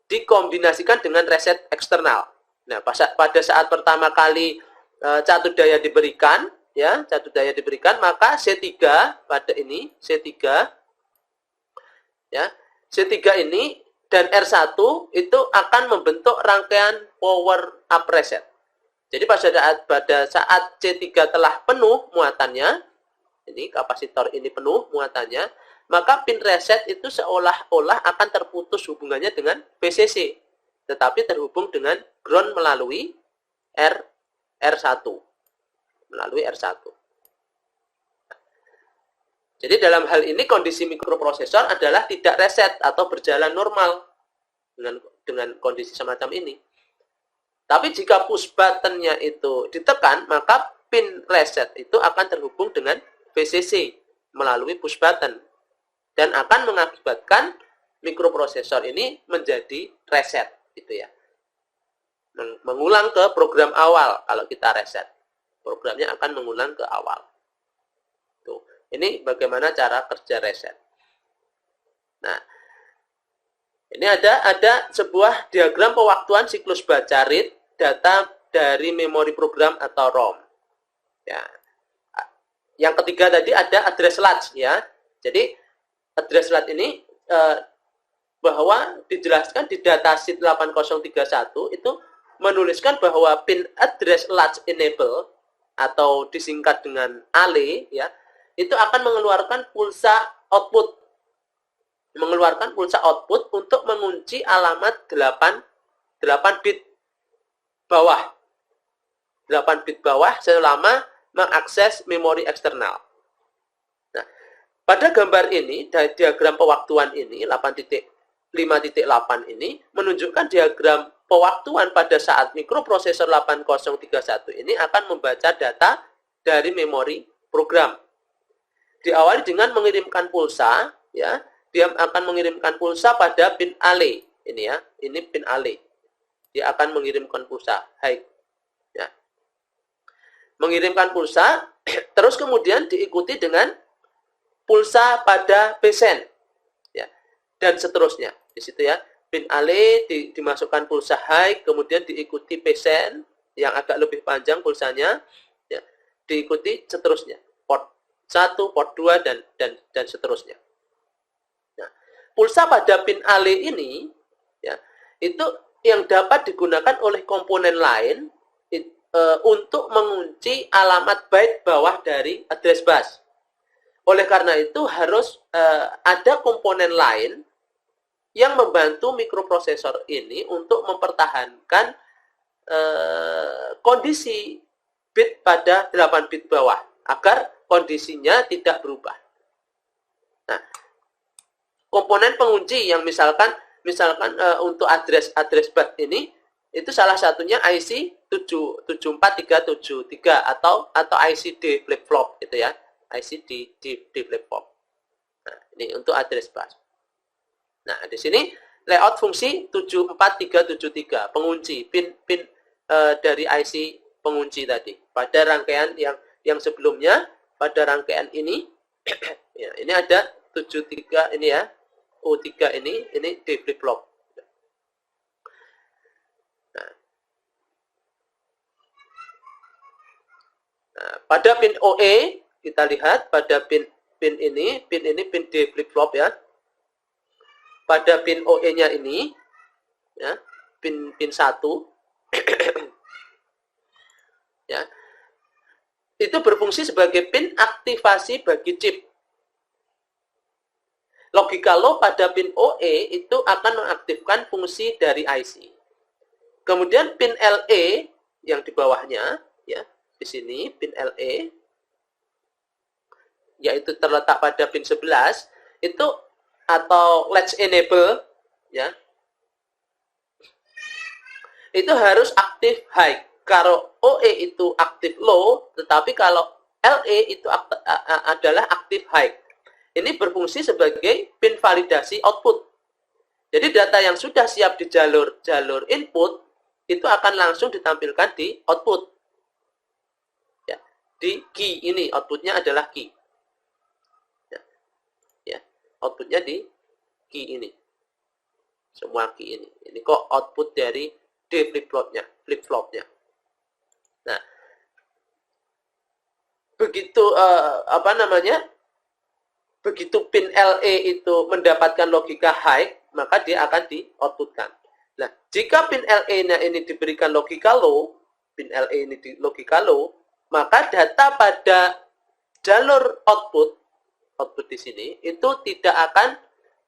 S1: dikombinasikan dengan reset eksternal. Nah, pada saat pertama kali catur daya diberikan, maka C3 pada ini, C3 ini dan R1 itu akan membentuk rangkaian power up reset. Jadi pada saat C3 telah penuh muatannya, ini kapasitor ini penuh muatannya, maka pin reset itu seolah-olah akan terputus hubungannya dengan VCC, tetapi terhubung dengan ground melalui R1. Melalui R1. Jadi dalam hal ini kondisi mikroprosesor adalah tidak reset atau berjalan normal dengan kondisi semacam ini. Tapi jika push button-nya itu ditekan, maka pin reset itu akan terhubung dengan VCC melalui push button dan akan mengakibatkan mikroprosesor ini menjadi reset, gitu ya. Mengulang ke program awal kalau kita reset. Programnya akan mengulang ke awal. Tuh, ini bagaimana cara kerja reset. Nah, ini ada sebuah diagram pewaktuan siklus baca read data dari memori program atau ROM. Ya. Yang ketiga tadi ada address latch ya. Jadi address latch ini bahwa dijelaskan di datasheet 8031 itu menuliskan bahwa pin address latch enable atau disingkat dengan ALE ya, itu akan mengeluarkan pulsa output. Mengeluarkan pulsa output untuk mengunci alamat 8 bit bawah. 8 bit bawah selama mengakses memori eksternal. Nah, pada gambar ini, diagram pewaktuan ini 8.5.8 ini menunjukkan diagram pewaktuan pada saat mikroprosesor 8031 ini akan membaca data dari memori program. Diawali dengan mengirimkan pulsa, ya, dia akan mengirimkan pulsa pada pin ALE. Ini ya, ini pin ALE. Dia akan mengirimkan pulsa high. Ya. Mengirimkan pulsa, terus kemudian diikuti dengan pulsa pada PSEN. Ya. Dan seterusnya. Di situ ya. Pin ALE dimasukkan pulsa high, kemudian diikuti PSEN yang agak lebih panjang pulsanya, ya, diikuti seterusnya. Port 1, port 2, dan seterusnya. Nah, pulsa pada pin ALE ini, ya, itu yang dapat digunakan oleh komponen lain untuk mengunci alamat byte bawah dari address bus. Oleh karena itu harus ada komponen lain yang membantu mikroprosesor ini untuk mempertahankan kondisi bit pada 8 bit bawah agar kondisinya tidak berubah. Nah, komponen pengunci yang misalkan untuk address bus ini Itu salah satunya IC 74373 atau IC D flip flop gitu ya. IC D flip flop. Nah, ini untuk address bus. Nah, di sini layout fungsi 74373 pengunci pin dari IC pengunci tadi. Pada rangkaian yang sebelumnya, pada rangkaian ini ya, ini ada 73 ini ya. O3 ini D flip flop. Nah, pada pin OE kita lihat pada pin ini pin D flip flop ya. Pada pin OE-nya ini ya, pin 1 ya. Itu berfungsi sebagai pin aktivasi bagi chip. Logika low pada pin OE itu akan mengaktifkan fungsi dari IC. Kemudian pin LE yang di bawahnya ya, di sini pin LE yaitu terletak pada pin 11 itu atau latch enable ya. Itu harus aktif high. Kalau OE itu aktif low, tetapi kalau LE itu adalah aktif high. Ini berfungsi sebagai pin validasi output. Jadi data yang sudah siap di jalur input itu akan langsung ditampilkan di output. Ya, di key ini outputnya adalah key. Ya, outputnya di key ini. Semua key ini. Ini kok output dari D flip flopnya. Nah, begitu begitu pin LE itu mendapatkan logika high, maka dia akan di-outputkan. Nah, jika pin LE-nya ini diberikan logika low, pin LE ini di logika low, maka data pada jalur output di sini itu tidak akan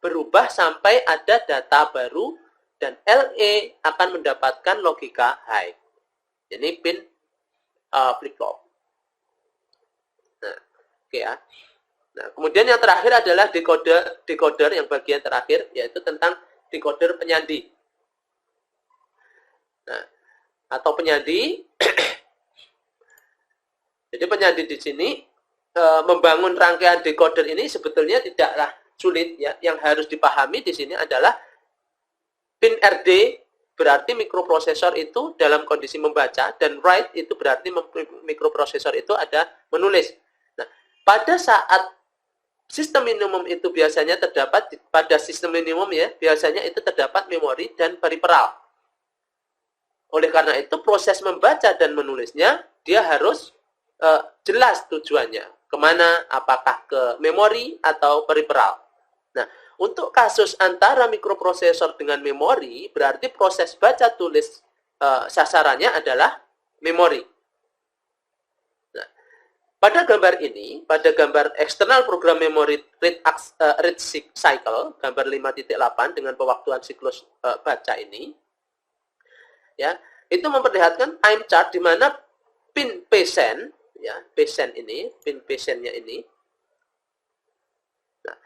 S1: berubah sampai ada data baru dan LE akan mendapatkan logika high. Ini pin flip flop. Nah, oke ya. Nah, kemudian yang terakhir adalah decoder yang bagian terakhir, yaitu tentang decoder penyandi. Nah, atau penyandi. Jadi penyandi di sini membangun rangkaian decoder ini sebetulnya tidaklah sulit ya. Yang harus dipahami di sini adalah pin RD berarti mikroprosesor itu dalam kondisi membaca dan write itu berarti mikroprosesor itu ada menulis. Nah, pada saat sistem minimum itu biasanya terdapat pada sistem minimum ya, biasanya itu terdapat memori dan periferal. Oleh karena itu proses membaca dan menulisnya dia harus jelas tujuannya. Kemana, apakah ke memori atau periferal. Nah, untuk kasus antara mikroprosesor dengan memori, berarti proses baca tulis sasarannya adalah memori. Pada gambar ini, pada gambar external program memory read cycle, gambar 5.8 dengan pewaktuan siklus baca ini, ya, itu memperlihatkan time chart di mana pin patient, ya, patient ini, pin patientnya ini, nah,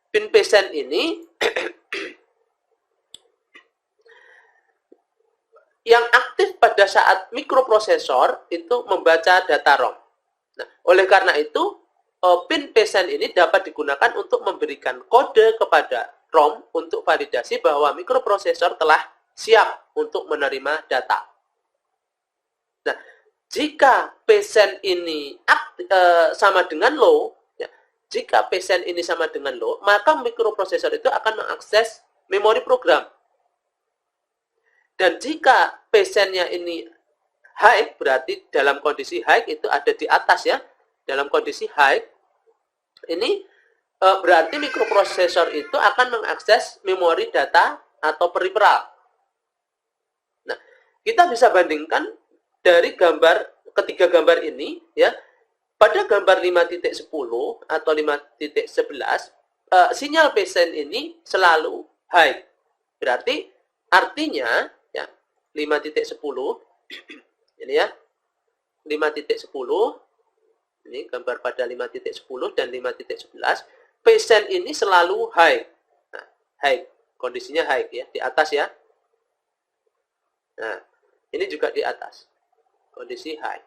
S1: pin patient ini yang aktif pada saat mikroprosesor itu membaca data ROM. Nah, oleh karena itu, pin patient ini dapat digunakan untuk memberikan kode kepada ROM untuk validasi bahwa mikroprosesor telah siap untuk menerima data. Nah, jika patient ini sama dengan low, ya, jika patient ini sama dengan low, maka mikroprosesor itu akan mengakses memori program. Dan jika patient-nya ini high, berarti dalam kondisi high itu ada di atas ya. Dalam kondisi high, ini berarti mikroprosesor itu akan mengakses memori data atau periferal. Nah, kita bisa bandingkan dari ketiga gambar ini ya. Pada gambar 5.10 atau 5.11, sinyal patient ini selalu high. Berarti artinya ya 5.10 ini ya 5.10 ini gambar pada 5.10 dan 5.11 patient ini selalu high. Nah, high, kondisinya high ya, di atas ya. Nah, ini juga di atas. Kondisi high.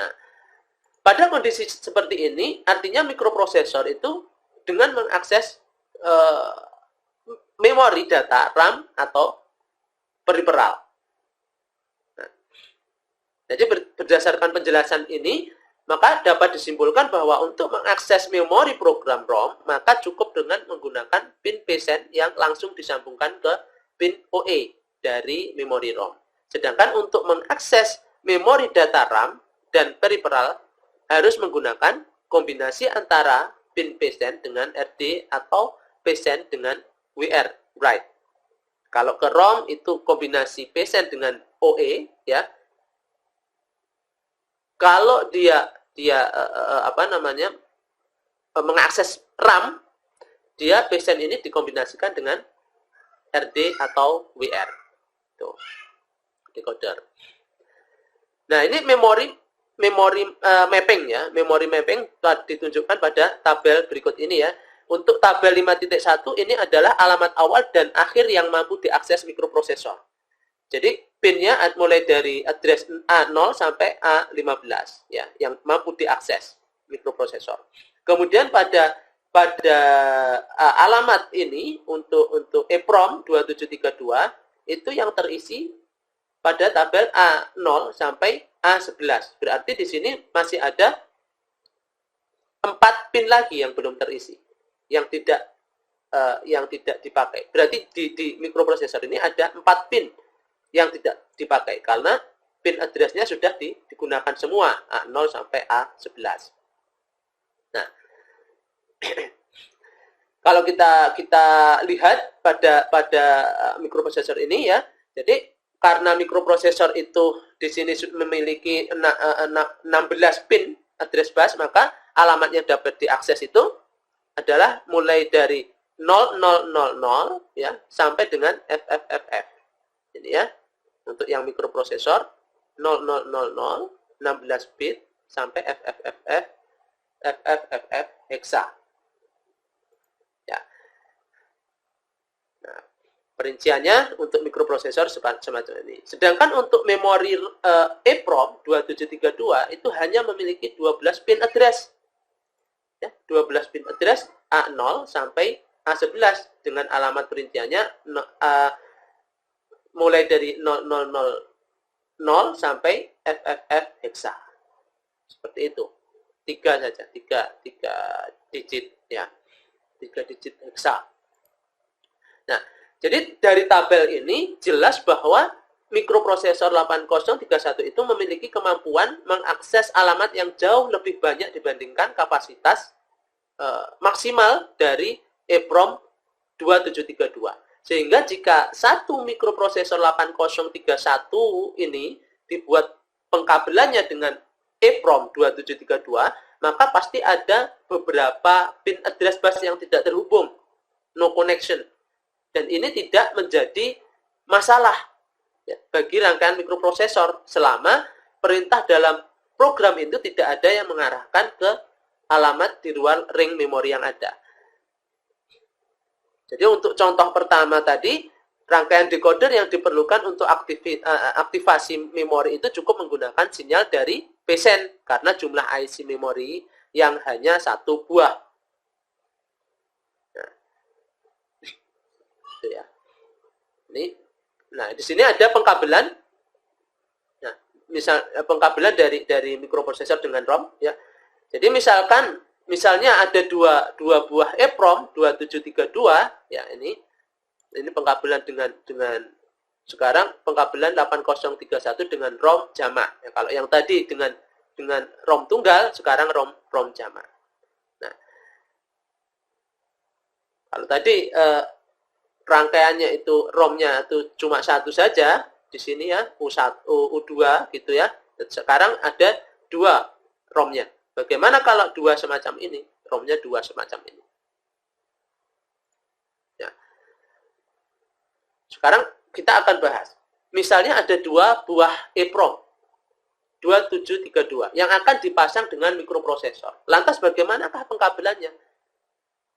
S1: Nah, pada kondisi seperti ini, artinya mikroprosesor itu dengan mengakses memori data RAM atau peripheral. Nah, jadi berdasarkan penjelasan ini, maka dapat disimpulkan bahwa untuk mengakses memori program ROM, maka cukup dengan menggunakan pin PCN yang langsung disambungkan ke pin OE dari memori ROM. Sedangkan untuk mengakses memori data RAM dan peripheral harus menggunakan kombinasi antara pin PCN dengan RD atau PCN dengan WR, write. Kalau ke ROM itu kombinasi PCN dengan OE, ya. Kalau dia mengakses RAM, dia PCN ini dikombinasikan dengan RD atau WR. Tuh. Decoder. Nah, ini memori mapping ya. Memori mapping ditunjukkan pada tabel berikut ini ya. Untuk tabel 5.1 ini adalah alamat awal dan akhir yang mampu diakses mikroprosesor. Jadi pinnya mulai dari address A0 sampai A15 ya, yang mampu diakses mikroprosesor. Kemudian pada alamat ini untuk EEPROM 2732 itu yang terisi pada tabel A0 sampai A11. Berarti di sini masih ada 4 pin lagi yang belum terisi, yang tidak dipakai. Berarti di mikroprosesor ini ada 4 pin yang tidak dipakai karena pin address-nya sudah digunakan semua A0 sampai A11. Nah, kalau kita lihat pada mikroprosesor ini ya, jadi karena mikroprosesor itu di sini memiliki 16 pin address bus, maka alamat yang dapat diakses itu adalah mulai dari 0000 ya sampai dengan FFFF. Ini ya. Untuk yang mikroprosesor 0000 16 bit sampai FFFF hexa. Ya. Nah, perinciannya untuk mikroprosesor semacam ini. Sedangkan untuk memori EEPROM 2732 itu hanya memiliki 12 pin address. Ya, 12 pin address A0 sampai A11 dengan alamat perinciannya mulai dari 0000 sampai FFF hexa. Seperti itu. 3 saja, 3 digit ya. 3 digit hexa. Nah, jadi dari tabel ini jelas bahwa mikroprosesor 8031 itu memiliki kemampuan mengakses alamat yang jauh lebih banyak dibandingkan kapasitas maksimal dari EEPROM 2732. Sehingga jika satu mikroprosesor 8031 ini dibuat pengkabelannya dengan EEPROM 2732, maka pasti ada beberapa pin address bus yang tidak terhubung, no connection. Dan ini tidak menjadi masalah ya, bagi rangkaian mikroprosesor selama perintah dalam program itu tidak ada yang mengarahkan ke alamat di luar ring memori yang ada. Jadi untuk contoh pertama tadi, rangkaian decoder yang diperlukan untuk aktivasi memori itu cukup menggunakan sinyal dari PCN karena jumlah IC memori yang hanya 1 buah. Nah, itu ya. Nah, di sini ada pengkabelan. Nah, misal pengkabelan dari mikroprosesor dengan ROM ya. Jadi misalnya ada dua buah EEPROM 2732 ya, ini pengkabelan dengan sekarang pengkabelan 8031 dengan ROM jamak ya, kalau yang tadi dengan ROM tunggal, sekarang ROM jamak. Nah, kalau tadi rangkaiannya itu ROM-nya itu cuma satu saja di sini ya, U1 U2 gitu ya, sekarang ada 2 ROM-nya. Bagaimana kalau 2 semacam ini? ROM-nya 2 semacam ini. Ya. Sekarang kita akan bahas. Misalnya ada 2 buah EEPROM 2732 yang akan dipasang dengan mikroprosesor. Lantas bagaimanakah pengkabelannya?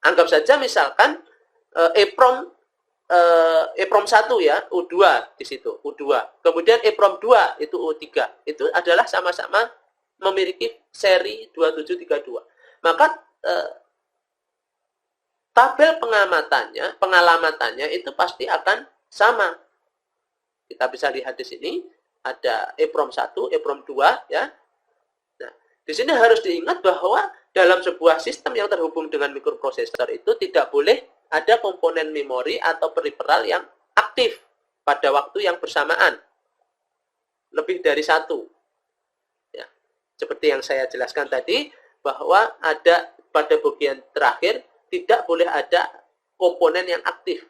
S1: Anggap saja misalkan EEPROM EEPROM 1 ya, U2 di situ, U2. Kemudian EEPROM 2 itu U3. Itu adalah sama-sama memiliki seri 2732. Maka tabel pengalamatannya itu pasti akan sama. Kita bisa lihat di sini ada EEPROM 1, EEPROM 2 ya. Nah, di sini harus diingat bahwa dalam sebuah sistem yang terhubung dengan mikroprosesor itu tidak boleh ada komponen memori atau peripheral yang aktif pada waktu yang bersamaan. Lebih dari satu. Ya. Seperti yang saya jelaskan tadi, bahwa ada pada bagian terakhir tidak boleh ada komponen yang aktif.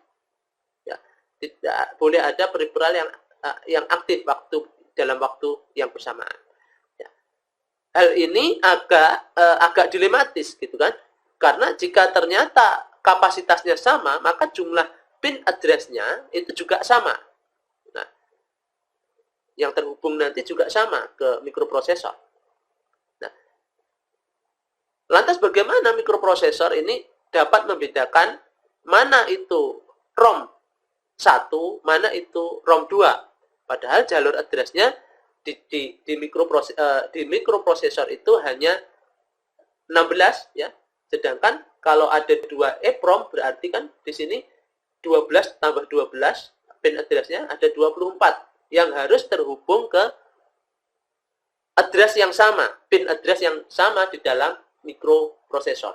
S1: Ya. Tidak boleh ada peripheral yang aktif dalam waktu yang bersamaan. Ya. Hal ini agak dilematis gitu kan. Karena jika ternyata kapasitasnya sama, maka jumlah pin address-nya itu juga sama. Nah, yang terhubung nanti juga sama ke mikroprosesor. Nah, lantas bagaimana mikroprosesor ini dapat membedakan mana itu ROM 1, mana itu ROM 2? Padahal jalur address-nya di mikroprosesor itu hanya 16 ya. Sedangkan kalau ada 2 EEPROM berarti kan di sini 12 tambah 12 pin address-nya ada 24 yang harus terhubung ke address yang sama, pin address yang sama di dalam mikroprosesor.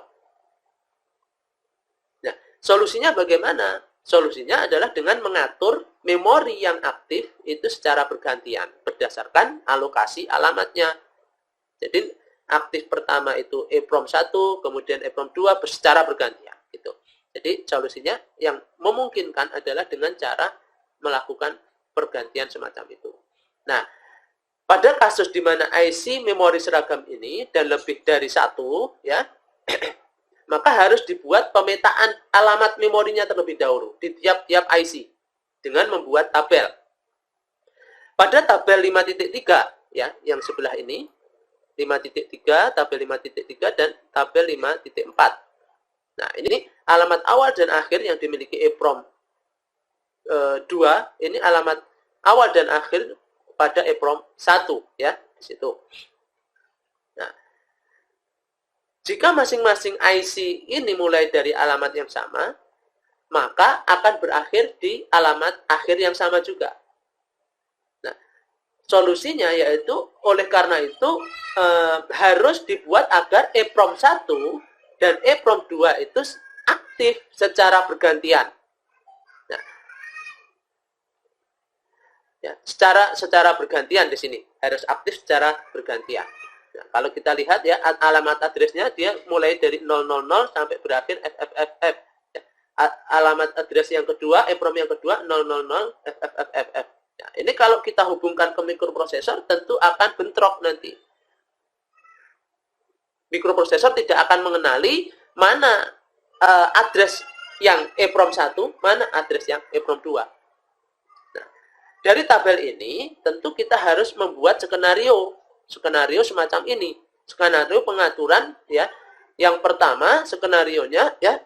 S1: Nah, solusinya bagaimana? Solusinya adalah dengan mengatur memori yang aktif itu secara bergantian berdasarkan alokasi alamatnya. Jadi aktif pertama itu EEPROM 1, kemudian EEPROM 2 secara bergantian gitu. Jadi solusinya yang memungkinkan adalah dengan cara melakukan pergantian semacam itu. Nah, pada kasus di mana IC memori seragam ini dan lebih dari satu ya, maka harus dibuat pemetaan alamat memorinya terlebih dahulu di tiap-tiap IC dengan membuat tabel. Pada tabel 5.3 ya, yang sebelah ini 5.3, tabel 5.3 dan tabel 5.4. Nah, ini alamat awal dan akhir yang dimiliki EEPROM 2, ini alamat awal dan akhir pada EEPROM 1 ya, di situ. Nah, jika masing-masing IC ini mulai dari alamat yang sama, maka akan berakhir di alamat akhir yang sama juga. Solusinya yaitu oleh karena itu harus dibuat agar EEPROM 1 dan EEPROM 2 itu aktif secara bergantian. Nah, ya, secara bergantian di sini harus aktif secara bergantian. Nah, kalau kita lihat ya alamat address-nya dia mulai dari 000 sampai berakhir FFFF. Ya, alamat address yang kedua, EEPROM yang kedua 000 FFFF. Nah, ini kalau kita hubungkan ke mikroprosesor tentu akan bentrok nanti. Mikroprosesor tidak akan mengenali mana address yang EEPROM 1, mana address yang EEPROM 2. Nah, dari tabel ini tentu kita harus membuat skenario semacam ini. Skenario pengaturan ya. Yang pertama skenarionya ya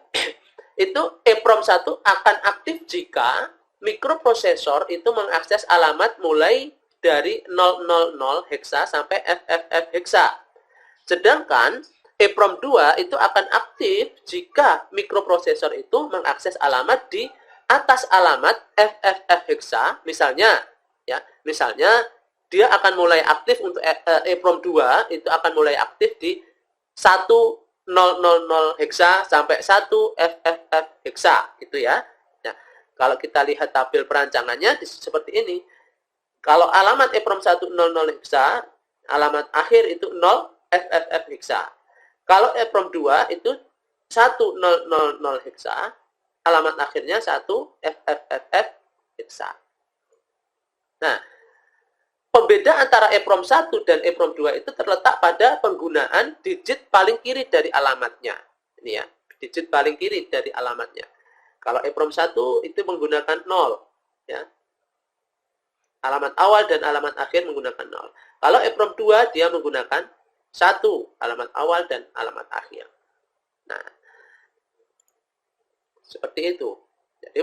S1: itu EEPROM 1 akan aktif jika mikroprosesor itu mengakses alamat mulai dari 000 heksa sampai FFF heksa. Sedangkan EEPROM 2 itu akan aktif jika mikroprosesor itu mengakses alamat di atas alamat FFF heksa, misalnya dia akan mulai aktif untuk EEPROM 2 itu akan mulai aktif di 1000 heksa sampai 1 FFF heksa gitu ya. Kalau kita lihat tabel perancangannya seperti ini. Kalau alamat EEPROM 1 00 heksa, alamat akhir itu 0 FFF heksa. Kalau EEPROM 2 itu 1000 heksa, alamat akhirnya 1 FFFF heksa. Nah, pembeda antara EEPROM 1 dan EEPROM 2 itu terletak pada penggunaan digit paling kiri dari alamatnya. Ini ya, digit paling kiri dari alamatnya. Kalau EEPROM 1 itu menggunakan 0 ya. Alamat awal dan alamat akhir menggunakan 0. Kalau EEPROM 2 dia menggunakan 1 alamat awal dan alamat akhir. Nah, seperti itu. Jadi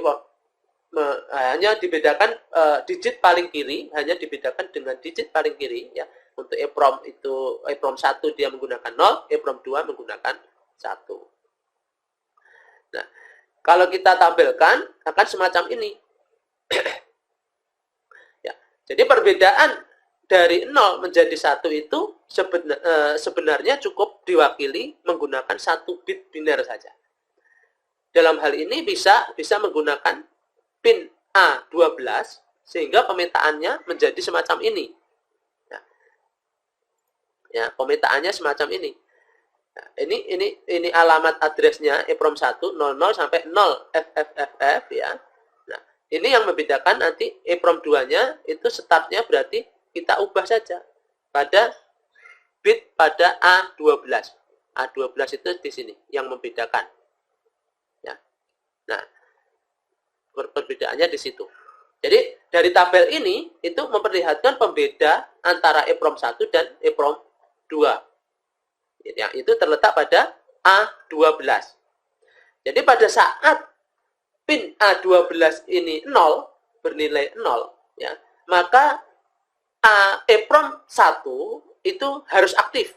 S1: hanya dibedakan digit paling kiri, hanya dibedakan dengan digit paling kiri ya. Untuk EEPROM itu EEPROM 1 dia menggunakan 0, EEPROM 2 menggunakan 1. Nah, kalau kita tampilkan akan semacam ini. Ya, jadi perbedaan dari 0 menjadi 1 itu sebenarnya cukup diwakili menggunakan 1 bit biner saja. Dalam hal ini bisa menggunakan pin A12 sehingga pemetaannya menjadi semacam ini. Ya, pemetaannya semacam ini. Nah, ini alamat addressnya EEPROM 1 00 sampai 0 FFFF ya. Nah, ini yang membedakan nanti EEPROM 2-nya itu startnya berarti kita ubah saja pada bit pada A12. A12 itu di sini yang membedakan. Ya. Nah, perbedaannya di situ. Jadi dari tabel ini itu memperlihatkan pembeda antara EEPROM 1 dan EEPROM 2. Ya, itu terletak pada A12. Jadi pada saat pin A12 ini 0, bernilai 0, ya, maka EEPROM 1 itu harus aktif.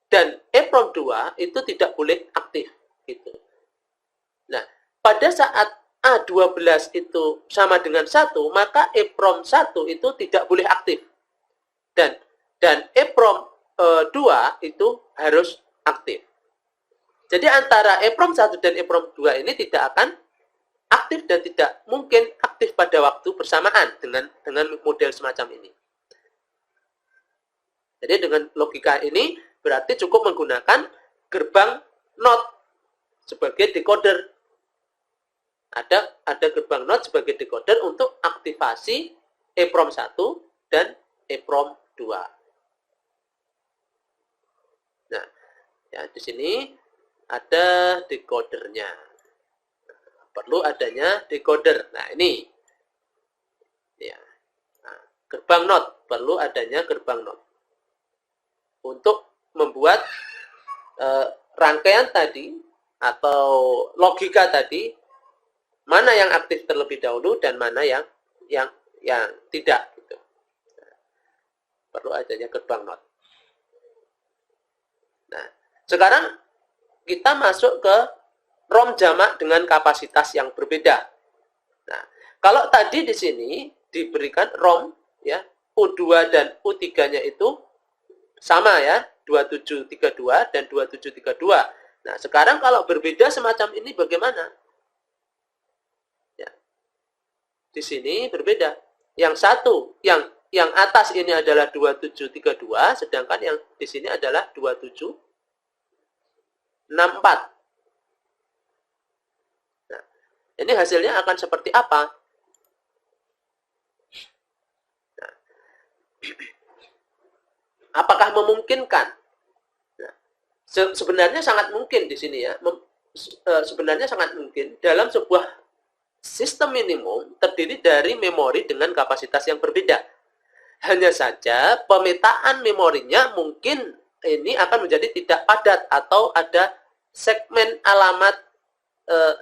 S1: Dan EEPROM 2 itu tidak boleh aktif. Gitu. Nah, pada saat A12 itu sama dengan 1, maka EEPROM 1 itu tidak boleh aktif. Dan EEPROM 2 itu harus aktif. Jadi antara EEPROM 1 dan EEPROM 2 ini tidak akan aktif dan tidak mungkin aktif pada waktu bersamaan dengan model semacam ini. Jadi dengan logika ini berarti cukup menggunakan gerbang NOT sebagai decoder. Ada gerbang NOT sebagai decoder untuk aktivasi EEPROM 1 dan EEPROM 2. Nah, ya di sini ada decodernya. Perlu adanya decoder. Nah, ini. Ya. Nah, gerbang NOT, perlu adanya gerbang NOT. Untuk membuat rangkaian tadi atau logika tadi mana yang aktif terlebih dahulu dan mana yang tidak gitu. Nah, perlu adanya gerbang NOT. Nah, sekarang kita masuk ke ROM jamak dengan kapasitas yang berbeda. Nah, kalau tadi di sini diberikan ROM ya, U2 dan U3-nya itu sama ya, 2732 dan 2732. Nah, sekarang kalau berbeda semacam ini bagaimana? Ya. Di sini berbeda. Yang satu, yang atas ini adalah 2732, sedangkan yang di sini adalah 2764. Nah, ini hasilnya akan seperti apa? Nah, apakah memungkinkan? Nah, sebenarnya sangat mungkin di sini ya. Sebenarnya sangat mungkin dalam sebuah sistem minimum terdiri dari memori dengan kapasitas yang berbeda. Hanya saja pemetaan memorinya mungkin ini akan menjadi tidak padat atau ada segmen alamat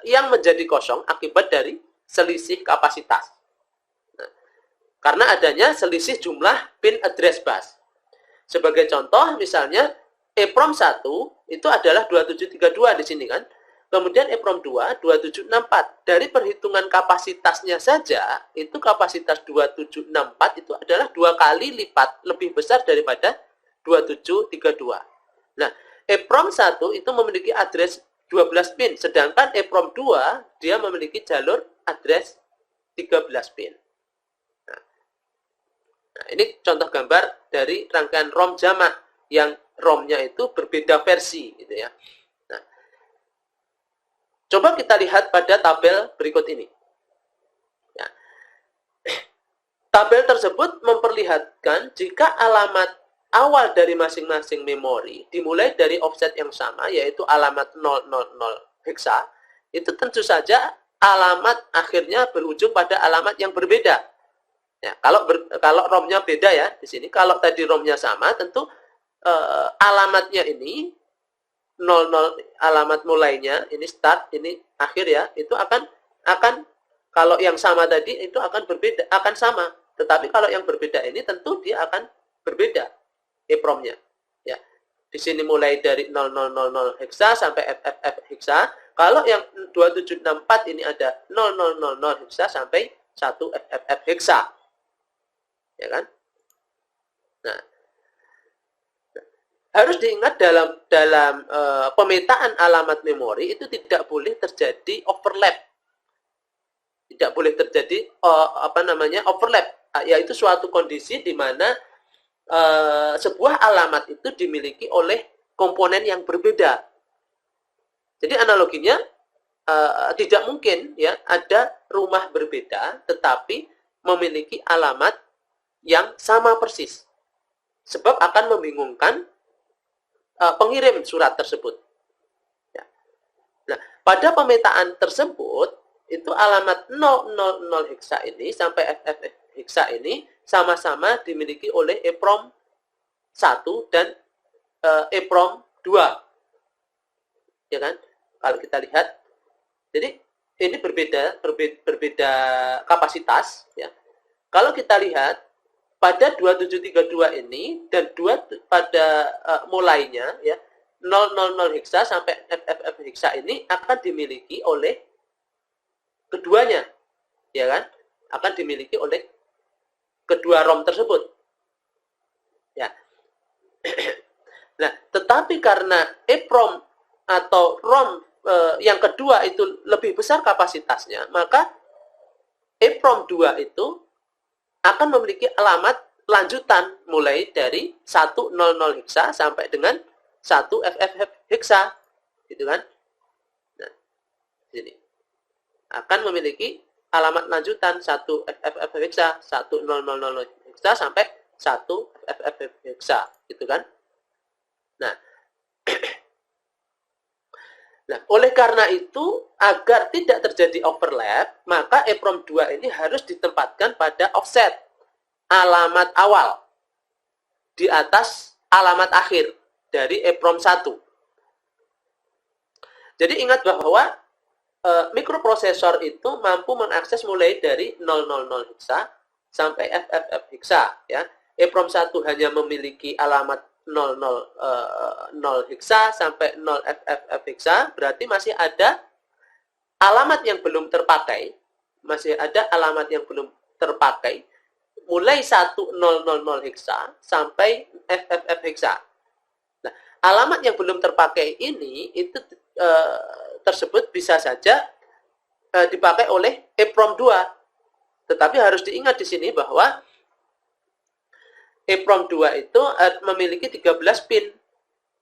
S1: yang menjadi kosong akibat dari selisih kapasitas. Nah, karena adanya selisih jumlah pin address bus. Sebagai contoh misalnya EEPROM 1 itu adalah 2732 di sini kan. Kemudian EEPROM 2 2764. Dari perhitungan kapasitasnya saja, itu kapasitas 2764 itu adalah 2 kali lipat lebih besar daripada 2732. Nah, EEPROM 1 itu memiliki address 12 pin, sedangkan EEPROM 2 dia memiliki jalur address 13 pin. Nah, ini contoh gambar dari rangkaian ROM jamak yang ROM-nya itu berbeda versi gitu ya. Nah, coba kita lihat pada tabel berikut ini. Ya. Tabel tersebut memperlihatkan jika alamat awal dari masing-masing memori dimulai dari offset yang sama, yaitu alamat 000 hexa, itu tentu saja alamat akhirnya berujung pada alamat yang berbeda. Ya, kalau ROM-nya beda ya di sini. Kalau tadi ROM-nya sama, tentu alamatnya ini 00 alamat mulainya, ini start, ini akhir ya, itu akan Kalau yang sama tadi itu akan berbeda, akan sama. Tetapi kalau yang berbeda ini tentu dia akan berbeda EEPROM-nya. Ya. Di sini mulai dari 0000 heksa sampai FFF heksa. Kalau yang 2764 ini ada 0000 heksa sampai 1 FFF heksa. Ya kan? Nah, harus diingat dalam pemetaan alamat memori itu tidak boleh terjadi overlap. Tidak boleh terjadi overlap, yaitu suatu kondisi di mana sebuah alamat itu dimiliki oleh komponen yang berbeda. Jadi analoginya tidak mungkin ya ada rumah berbeda tetapi memiliki alamat yang sama persis. Sebab akan membingungkan pengirim surat tersebut. Ya. Nah, pada pemetaan tersebut itu alamat 000 heksa ini sampai FFF heksa ini sama-sama dimiliki oleh EEPROM 1 dan EEPROM 2. Ya kan? Kalau kita lihat, jadi ini berbeda kapasitas ya. Kalau kita lihat pada 2732 ini dan pada mulainya ya 000 heksa sampai FFF heksa ini akan dimiliki oleh keduanya, ya kan? Akan dimiliki oleh kedua ROM tersebut. Ya. Nah, tetapi karena EEPROM atau ROM yang kedua itu lebih besar kapasitasnya, maka EEPROM 2 itu akan memiliki alamat lanjutan mulai dari 100 heksa sampai dengan 1 FFF heksa, gitu kan? Nah, sini akan memiliki alamat lanjutan 1 FFF heksa, 1000 heksa sampai 1 FFF heksa, gitu kan? Nah, nah, oleh karena itu, agar tidak terjadi overlap, maka EEPROM 2 ini harus ditempatkan pada offset alamat awal di atas alamat akhir dari EEPROM 1. Jadi ingat bahwa mikroprosesor itu mampu mengakses mulai dari 000 heksa sampai FFF heksa. Ya. EEPROM 1 hanya memiliki alamat 000 heksa sampai 0 FFF heksa, berarti masih ada alamat yang belum terpakai, mulai 1000 heksa sampai FFF heksa. Nah, alamat yang belum terpakai ini itu tersebut bisa saja dipakai oleh EEPROM 2. Tetapi harus diingat di sini bahwa EEPROM 2 itu memiliki 13 pin.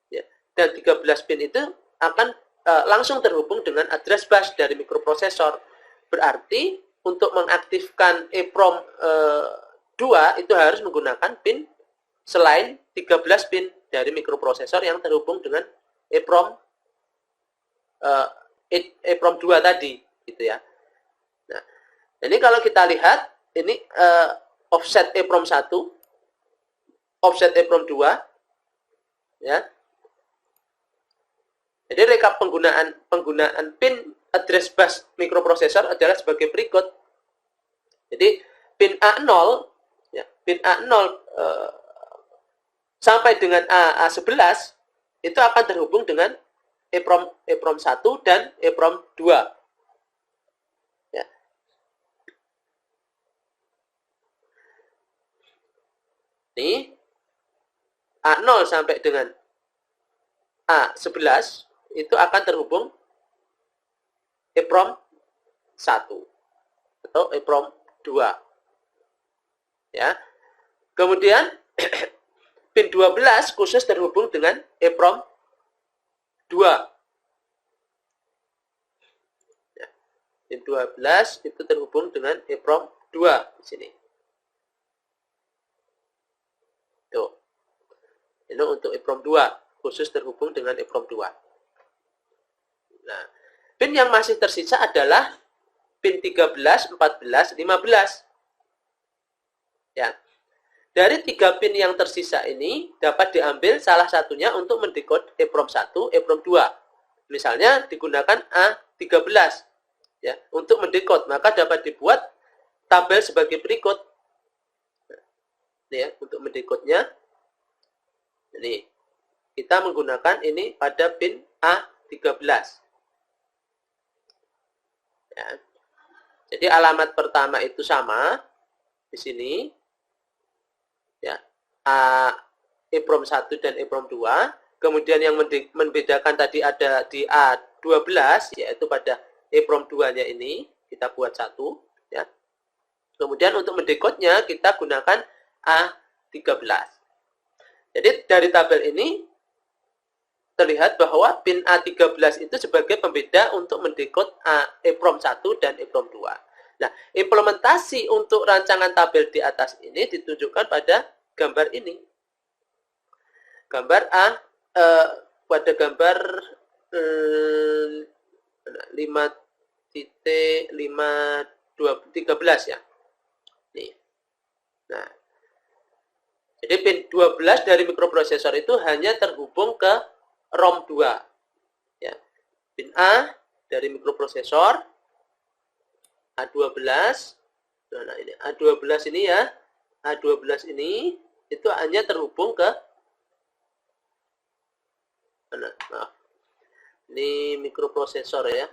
S1: Ya. Dan 13 pin itu akan langsung terhubung dengan address bus dari mikroprosesor. Berarti untuk mengaktifkan EEPROM 2 itu harus menggunakan pin selain 13 pin dari mikroprosesor yang terhubung dengan EEPROM 2 tadi, gitu ya. Nah, ini kalau kita lihat ini offset EEPROM 1, offset EEPROM 2, ya. Jadi rekap penggunaan pin address bus mikroprosesor adalah sebagai berikut. Jadi pin A0, ya, pin A0 sampai dengan A11 itu akan terhubung dengan EEPROM 1 dan EEPROM 2. Ya. Ini A0 sampai dengan A11 itu akan terhubung EEPROM 1 atau EEPROM 2. Ya. Kemudian pin 12 khusus terhubung dengan EEPROM 2. Ya. Pin 12 itu terhubung dengan EEPROM 2 di sini. Tuh. Ini untuk EEPROM 2 khusus terhubung dengan EEPROM 2. Nah, pin yang masih tersisa adalah pin 13, 14, 15. Ya. Dari 3 pin yang tersisa ini dapat diambil salah satunya untuk mendekode EEPROM 1, EEPROM 2. Misalnya digunakan A13. ya, untuk mendekode, maka dapat dibuat tabel sebagai berikut. Ya, untuk mendekodenya, ini kita menggunakan ini pada pin A13. Ya. Jadi alamat pertama itu sama di sini, ya, EEPROM 1 dan EEPROM 2. Kemudian yang membedakan tadi ada di A12, yaitu pada EEPROM 2-nya ini kita buat 1, ya. Kemudian untuk mendekodenya kita gunakan A13. Jadi dari tabel ini terlihat bahwa pin A13 itu sebagai pembeda untuk mendekode EEPROM 1 dan EEPROM 2. Nah, implementasi untuk rancangan tabel di atas ini ditunjukkan pada gambar ini. Gambar pada gambar 5.5.13 ya. Nih. Nah, jadi pin 12 dari mikroprosesor itu hanya terhubung ke ROM 2. Ya. Pin A dari mikroprosesor A12. Nah, ini A12 ini ya. A12 ini itu hanya terhubung ke maaf. Ini mikroprosesor ya.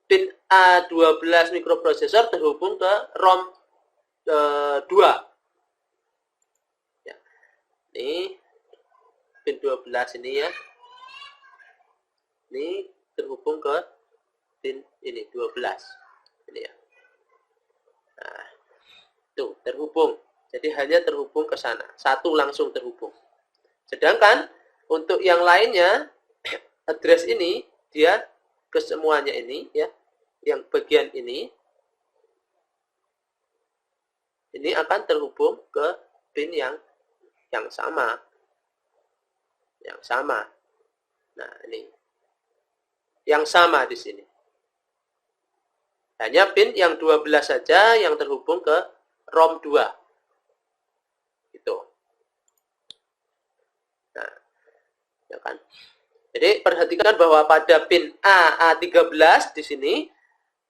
S1: Pin A12 mikroprosesor terhubung ke ROM 2. Ya. Ini pin 12 ini ya. Ini terhubung ke pin ini 12. Ini ya. Nah, tuh terhubung. Jadi hanya terhubung ke sana. Satu langsung terhubung. Sedangkan untuk yang lainnya address ini dia ke semuanya ini ya. Yang bagian ini akan terhubung ke pin yang sama. Yang sama. Nah, ini. Yang sama di sini. Hanya pin yang 12 saja yang terhubung ke ROM 2. Gitu. Nah, ya kan? Jadi perhatikan bahwa pada pin A13 di sini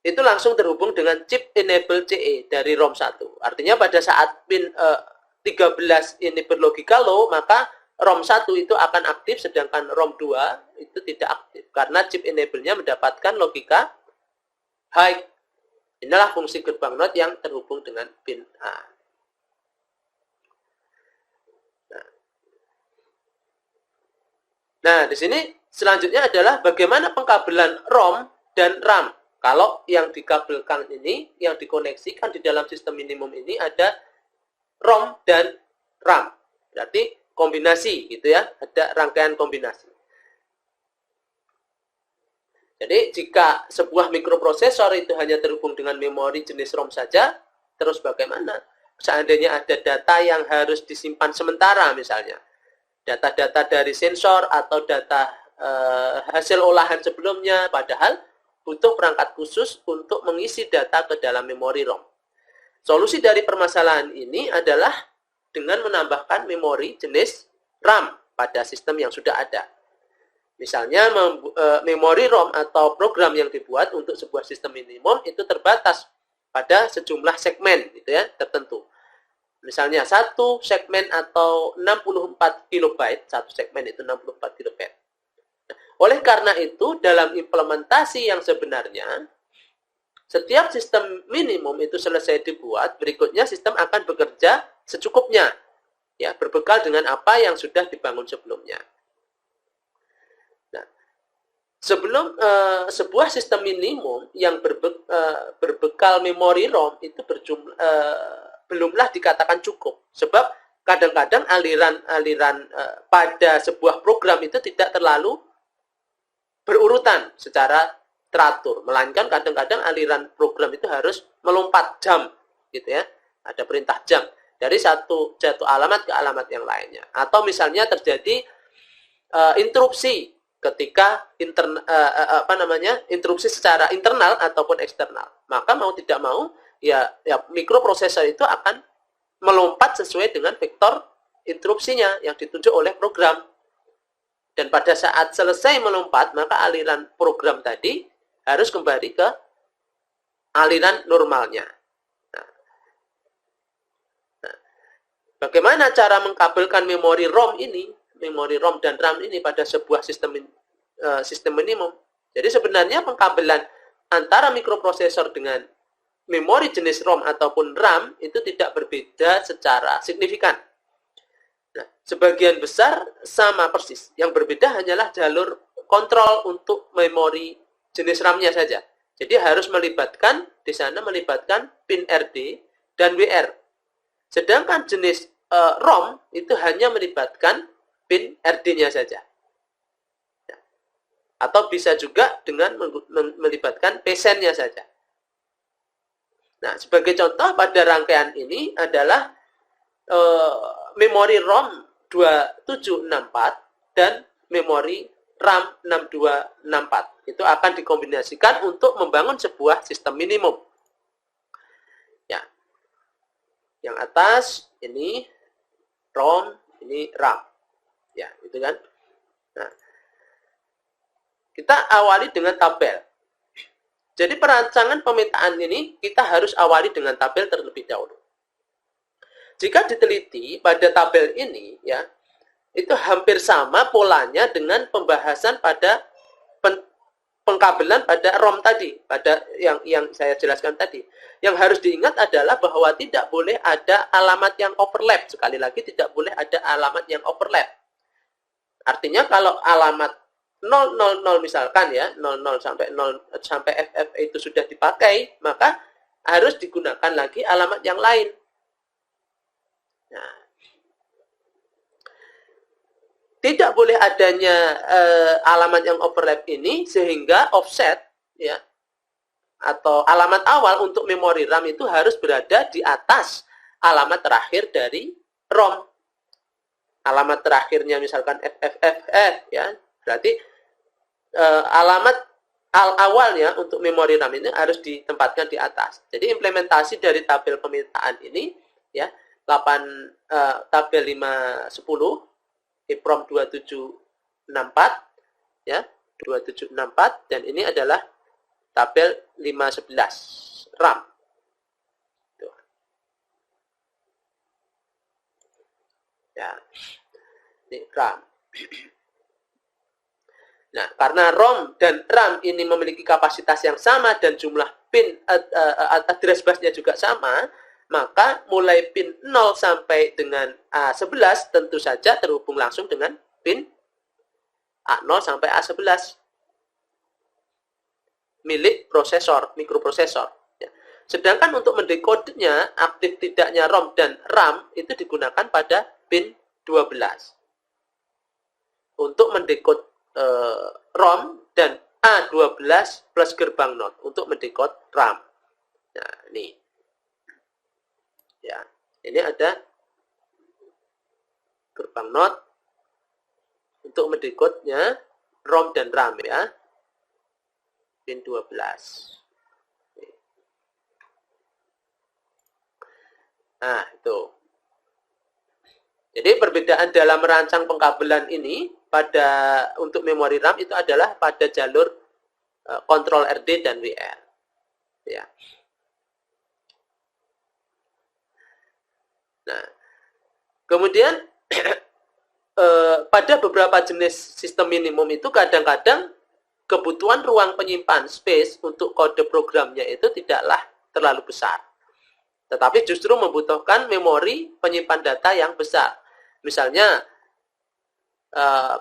S1: itu langsung terhubung dengan chip enable CE dari ROM 1. Artinya pada saat pin 13 ini berlogika low, maka ROM 1 itu akan aktif, sedangkan ROM 2 itu tidak aktif. Karena chip enable-nya mendapatkan logika high. Inilah fungsi gerbang NOT yang terhubung dengan pin A. Nah, di sini selanjutnya adalah bagaimana pengkabelan ROM dan RAM. Kalau yang dikabelkan ini, yang dikoneksikan di dalam sistem minimum ini ada ROM dan RAM. Berarti kombinasi gitu ya, ada rangkaian kombinasi. Jadi jika sebuah mikroprosesor itu hanya terhubung dengan memori jenis ROM saja, terus bagaimana? Seandainya ada data yang harus disimpan sementara misalnya, data-data dari sensor atau data hasil olahan sebelumnya, padahal butuh perangkat khusus untuk mengisi data ke dalam memori ROM. Solusi dari permasalahan ini adalah dengan menambahkan memori jenis RAM pada sistem yang sudah ada. Misalnya memori ROM atau program yang dibuat untuk sebuah sistem minimum itu terbatas pada sejumlah segmen gitu ya, tertentu. Misalnya satu segmen atau 64 kilobyte, satu segmen itu 64 kilobyte. Oleh karena itu, dalam implementasi yang sebenarnya, setiap sistem minimum itu selesai dibuat, berikutnya sistem akan bekerja secukupnya, ya, berbekal dengan apa yang sudah dibangun sebelumnya. Nah, sebelum sebuah sistem minimum yang berbekal memori ROM itu belumlah dikatakan cukup, sebab kadang-kadang aliran pada sebuah program itu tidak terlalu berurutan secara teratur, melainkan kadang-kadang aliran program itu harus melompat jam gitu ya, ada perintah jam dari satu alamat ke alamat yang lainnya, atau misalnya terjadi interupsi ketika interupsi secara internal ataupun eksternal, maka mau tidak mau ya mikroprosesor itu akan melompat sesuai dengan vektor interupsinya yang ditunjuk oleh program. Dan pada saat selesai melompat, maka aliran program tadi harus kembali ke aliran normalnya. Bagaimana cara mengkabelkan memori ROM ini, memori ROM dan RAM ini pada sebuah sistem minimum? Jadi sebenarnya pengkabelan antara mikroprosesor dengan memori jenis ROM ataupun RAM itu tidak berbeda secara signifikan. Nah, sebagian besar sama persis. Yang berbeda hanyalah jalur kontrol untuk memori jenis RAM-nya saja. Jadi harus melibatkan, di sana melibatkan pin RD dan WR. Sedangkan jenis ROM itu hanya melibatkan pin RD-nya saja. Atau bisa juga dengan melibatkan PCN-nya saja. Nah, sebagai contoh pada rangkaian ini adalah memori ROM 2764 dan memori RAM 6264. Itu akan dikombinasikan untuk membangun sebuah sistem minimum. Ya. Yang atas ini ROM, ini RAM. Ya, gitu kan. Nah, kita awali dengan tabel. Jadi perancangan pemetaan ini kita harus awali dengan tabel terlebih dahulu. Jika diteliti pada tabel ini, ya, itu hampir sama polanya dengan pembahasan pada pengkabelan pada ROM tadi, pada yang saya jelaskan tadi. Yang harus diingat adalah bahwa tidak boleh ada alamat yang overlap. Sekali lagi, tidak boleh ada alamat yang overlap. Artinya kalau alamat 000 misalkan ya, 00 sampai 0 sampai FF itu sudah dipakai, maka harus digunakan lagi alamat yang lain. Nah, tidak boleh adanya alamat yang overlap ini sehingga offset ya atau alamat awal untuk memori RAM itu harus berada di atas alamat terakhir dari ROM. Alamat terakhirnya misalkan FFFF ya, berarti alamat awalnya untuk memori RAM ini harus ditempatkan di atas. Jadi implementasi dari tabel pemetaan ini ya, tabel 510 EEPROM 2764 ya, 2764 dan ini adalah tabel 511 RAM. Tuh. Ya. Ini RAM. Nah, karena ROM dan RAM ini memiliki kapasitas yang sama dan jumlah pin address busnya juga sama, maka mulai pin 0 sampai dengan A11 tentu saja terhubung langsung dengan pin A0 sampai A11 milik prosesor, mikroprosesor. Ya. Sedangkan untuk mendekodenya, aktif tidaknya ROM dan RAM itu digunakan pada pin 12. Untuk mendekod ROM dan A12 plus gerbang NOT untuk mendekod RAM. Nah, ini. Ya, ini ada gerbang NOT untuk mendekodnya ROM dan RAM ya. Pin 12. Nah, itu. Jadi perbedaan dalam merancang pengkabelan ini untuk memori RAM itu adalah pada jalur kontrol RD dan WR. Ya. Nah, kemudian pada beberapa jenis sistem minimum itu kadang-kadang kebutuhan ruang penyimpan space untuk kode programnya itu tidaklah terlalu besar. Tetapi justru membutuhkan memori penyimpan data yang besar. Misalnya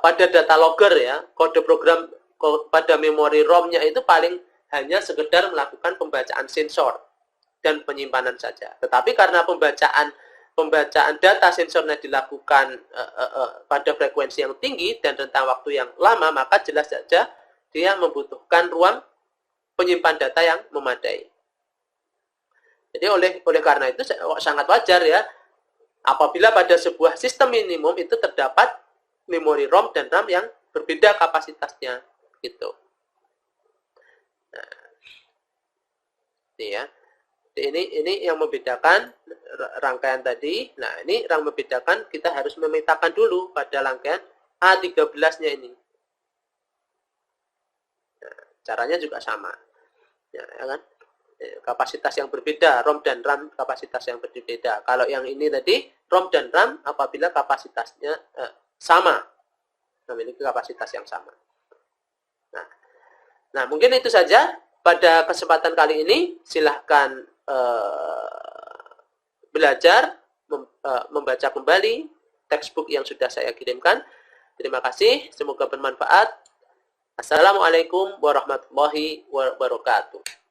S1: pada data logger ya, kode program pada memori ROM-nya itu paling hanya sekedar melakukan pembacaan sensor dan penyimpanan saja. Tetapi karena pembacaan data sensornya dilakukan pada frekuensi yang tinggi dan rentang waktu yang lama, maka jelas saja dia membutuhkan ruang penyimpan data yang memadai. Jadi oleh karena itu sangat wajar ya apabila pada sebuah sistem minimum itu terdapat memori ROM dan RAM yang berbeda kapasitasnya gitu. Nah, ini ya. Ini yang membedakan rangkaian tadi. Nah, ini yang membedakan kita harus memetakan dulu pada rangkaian A13-nya ini. Nah, caranya juga sama. Ya kan? Kapasitas yang berbeda, ROM dan RAM kapasitas yang berbeda. Kalau yang ini tadi, ROM dan RAM apabila kapasitasnya sama, memiliki kapasitas yang sama. Nah, mungkin itu saja pada kesempatan kali ini. Silahkan belajar, membaca kembali textbook yang sudah saya kirimkan. Terima kasih, semoga bermanfaat. Assalamualaikum warahmatullahi wabarakatuh.